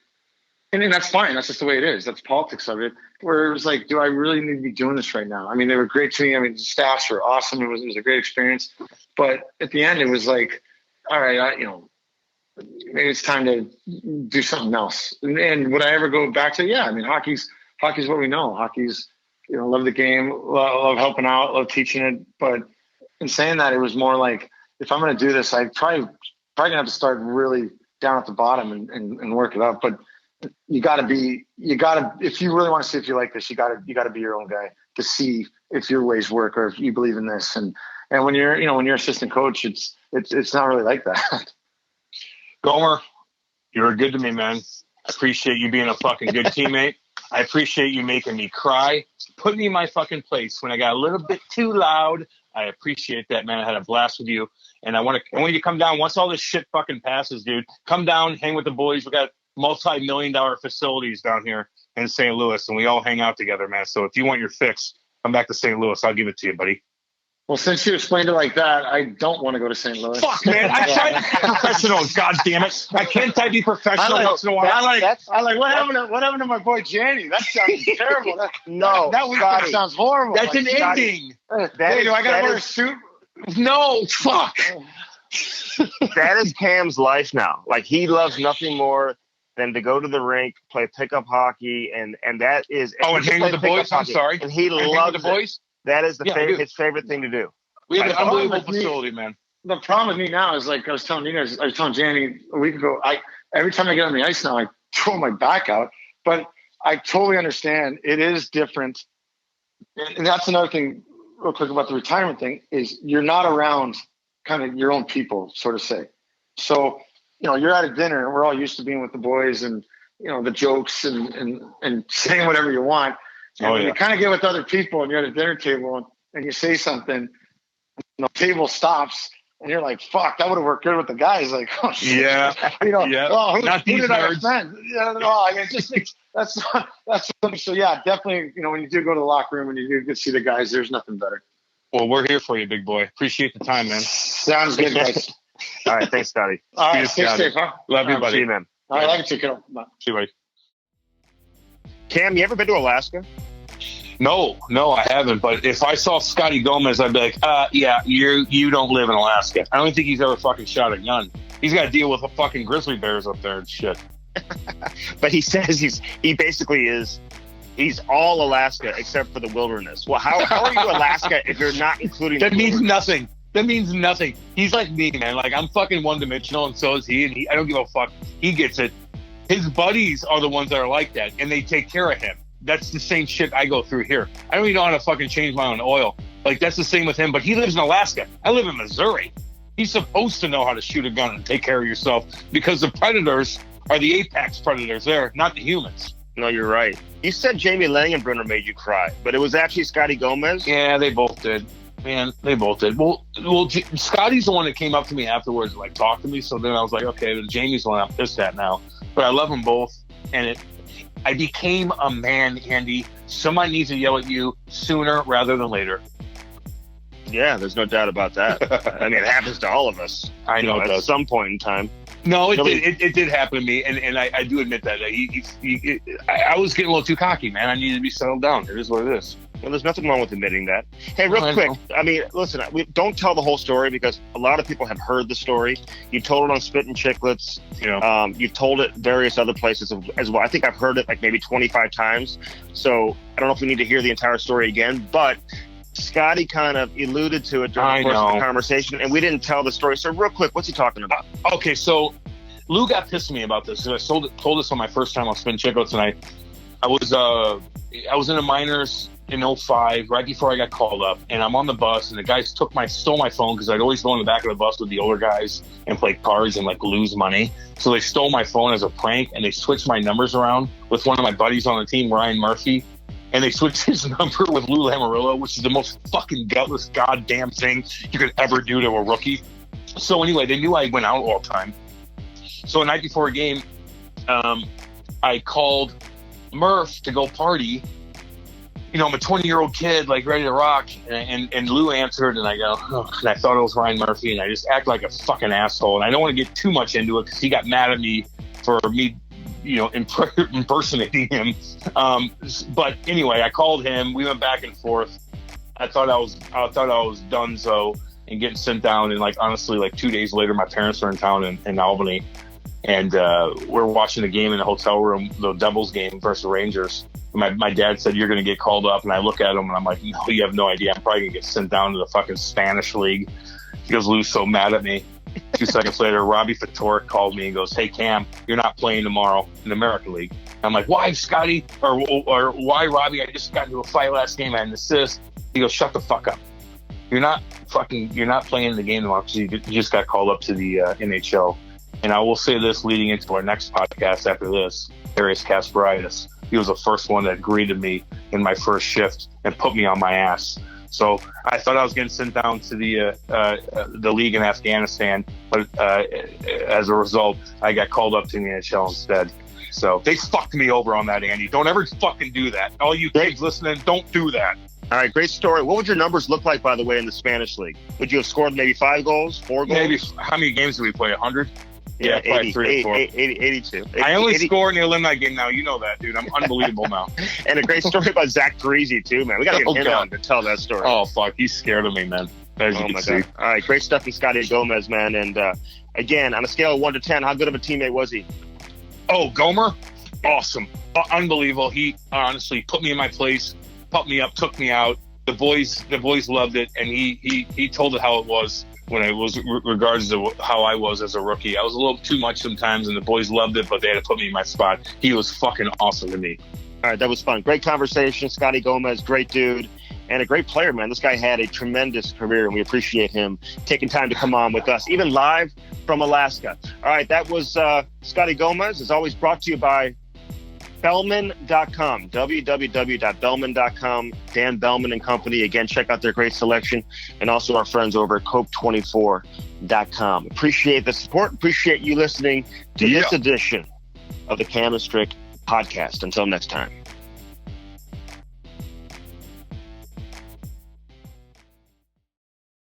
and that's fine. That's just the way it is. That's politics of it. Where it was like, do I really need to be doing this right now? I mean, they were great to me. I mean, the staffs were awesome. It was a great experience. But at the end, it was like, all right, maybe it's time to do something else. And would I ever go back to? Yeah, I mean, hockey's what we know. Hockey's, love the game, love helping out, love teaching it. But in saying that, it was more like, if I'm going to do this, I probably gonna have to start really down at the bottom and work it up. But you gotta, if you really want to see if you like this, you gotta be your own guy to see if your ways work or if you believe in this. And when you're assistant coach, it's not really like that. Gomer, you're good to me, man. I appreciate you being a fucking good teammate. I appreciate you making me cry, put me in my fucking place when I got a little bit too loud. I appreciate that, man. I had a blast with you. And I want you to come down once all this shit fucking passes, dude. Come down, hang with the boys. We got multi-million-dollar facilities down here in St. Louis, and we all hang out together, man. So if you want your fix, come back to St. Louis. I'll give it to you, buddy. Well, since you explained it like that, I don't want to go to St. Louis. Fuck, man. I tried to be professional. God damn it. I can't be professional once in a while. I like what happened to my boy Janny? That sounds terrible. That sounds horrible. That's an ending. Do I got to wear a suit? No, fuck. That is Cam's life now. Like, he loves nothing more than to go to the rink, play pickup hockey, and that is. And hang with the boys. I'm sorry. And he loves the boys. That is his favorite thing to do. We have an unbelievable facility, man. The problem with me now is, like I was telling you guys, I was telling Janny a week ago, every time I get on the ice now, I throw my back out. But I totally understand. It is different. And that's another thing, real quick, about the retirement thing, is you're not around kind of your own people, sort of say. So, you're at a dinner, and we're all used to being with the boys and, the jokes and saying whatever you want. And when you kind of get with other people and you're at a dinner table and you say something, the table stops and you're like, fuck, that would have worked good with the guys. Like, oh, shit. Yeah. Oh, not these nerds. I mean, it just makes, that's something. So, yeah, definitely, when you do go to the locker room and you do get to see the guys, there's nothing better. Well, we're here for you, big boy. Appreciate the time, man. Sounds good, guys. All right. Thanks, Scotty. All right. Stay safe, huh? Love you, buddy. See you, man. All right. Love you too, kiddo. Bye. See you, buddy. Cam, you ever been to Alaska? No, I haven't. But if I saw Scotty Gomez, I'd be like, yeah, you don't live in Alaska. I don't think he's ever fucking shot a gun. He's got to deal with the fucking grizzly bears up there and shit. But he says he's all Alaska except for the wilderness. Well, how are you Alaska if you're not including that means nothing. That means nothing. He's like me, man. Like, I'm fucking one-dimensional, and so is he. And I don't give a fuck. He gets it. His buddies are the ones that are like that, and they take care of him. That's the same shit I go through here. I don't even know how to fucking change my own oil. Like, that's the same with him, but he lives in Alaska. I live in Missouri. He's supposed to know how to shoot a gun and take care of yourself because the predators are the apex predators there, not the humans. No, you're right. You said Jamie Langenbrunner made you cry, but it was actually Scotty Gomez? Yeah, they both did. Man, they both did. Well, Scotty's the one that came up to me afterwards and, like, talked to me, so then I was like, okay, then Jamie's the one I'm pissed at now. But I love them both, and I became a man, Andy. Somebody needs to yell at you sooner rather than later. Yeah, there's no doubt about that. I mean, it happens to all of us. I know at some point in time. No, it did happen to me, and I do admit that. I was getting a little too cocky, man. I needed to be settled down. It is what it is. Well, there's nothing wrong with admitting that. Hey, real quick. I mean, listen, don't tell the whole story because a lot of people have heard the story. You told it on Spit and Chicklets. You've told it various other places as well. I think I've heard it like maybe 25 times. So I don't know if we need to hear the entire story again, but Scotty kind of alluded to it during the course of the conversation, and we didn't tell the story. So real quick, what's he talking about? Okay, so Lou got pissed at me about this. I told this on my first time on Spin Chicklets tonight. I was in the minors in 05, right before I got called up, and I'm on the bus, and the guys stole my phone because I'd always go in the back of the bus with the older guys and play cards and like lose money. So they stole my phone as a prank, and they switched my numbers around with one of my buddies on the team, Ryan Murphy, and they switched his number with Lou Lamarillo, which is the most fucking gutless goddamn thing you could ever do to a rookie. So anyway, they knew I went out all the time. So the night before a game, I called Murph to go party, I'm a 20-year-old kid, like, ready to rock. And Lou answered, and I go, oh, and I thought it was Ryan Murphy, and I just act like a fucking asshole. And I don't want to get too much into it because he got mad at me for me, impersonating him. But anyway, I called him. We went back and forth. I thought I was donezo and getting sent down. And, like, honestly, like 2 days later, my parents are in town in Albany. And we're watching the game in the hotel room, the Devils game versus the Rangers. My dad said, you're going to get called up. And I look at him and I'm like, no, you have no idea. I'm probably going to get sent down to the fucking Spanish league. He goes, Lou's so mad at me. 2 seconds later, Robbie Fatorik called me and goes, hey, Cam, you're not playing tomorrow in the American League. I'm like, why, Scotty? Or why, Robbie? I just got into a fight last game. I had an assist. He goes, shut the fuck up. You're not playing in the game tomorrow because you just got called up to the NHL. And I will say this leading into our next podcast after this, Darius Kasparaitis. He was the first one that greeted me in my first shift and put me on my ass. So I thought I was getting sent down to the league in Afghanistan, but as a result, I got called up to the NHL instead. So they fucked me over on that, Andy. Don't ever fucking do that. All you kids listening, don't do that. All right, great story. What would your numbers look like, by the way, in the Spanish league? Would you have scored maybe 5 goals, 4 goals? Maybe. How many games did we play? 100? Yeah, probably 3 or 4. 82. I only score in the eliminate game now. You know that, dude. I'm unbelievable now. And a great story about Zach Parise, too, man. We got to get him on to tell that story. Oh, fuck. He's scared of me, man. As you can see. God. All right, great stuff from Scotty Gomez, man. And, again, on a scale of 1 to 10, how good of a teammate was he? Oh, Gomer? Awesome. Unbelievable. He honestly put me in my place, pumped me up, took me out. The boys loved it, and he told it how it was. When it was regards to how I was as a rookie. I was a little too much sometimes, and the boys loved it, but they had to put me in my spot. He was fucking awesome to me. All right, that was fun. Great conversation. Scotty Gomez, great dude, and a great player, man. This guy had a tremendous career, and we appreciate him taking time to come on with us, even live from Alaska. All right, that was Scotty Gomez, as always brought to you by Bellman.com, www.bellman.com, Dan Bellman and Company. Again, check out their great selection, and also our friends over at Cope24.com. Appreciate the support. Appreciate you listening to this edition of the Cam and Strick Podcast. Until next time.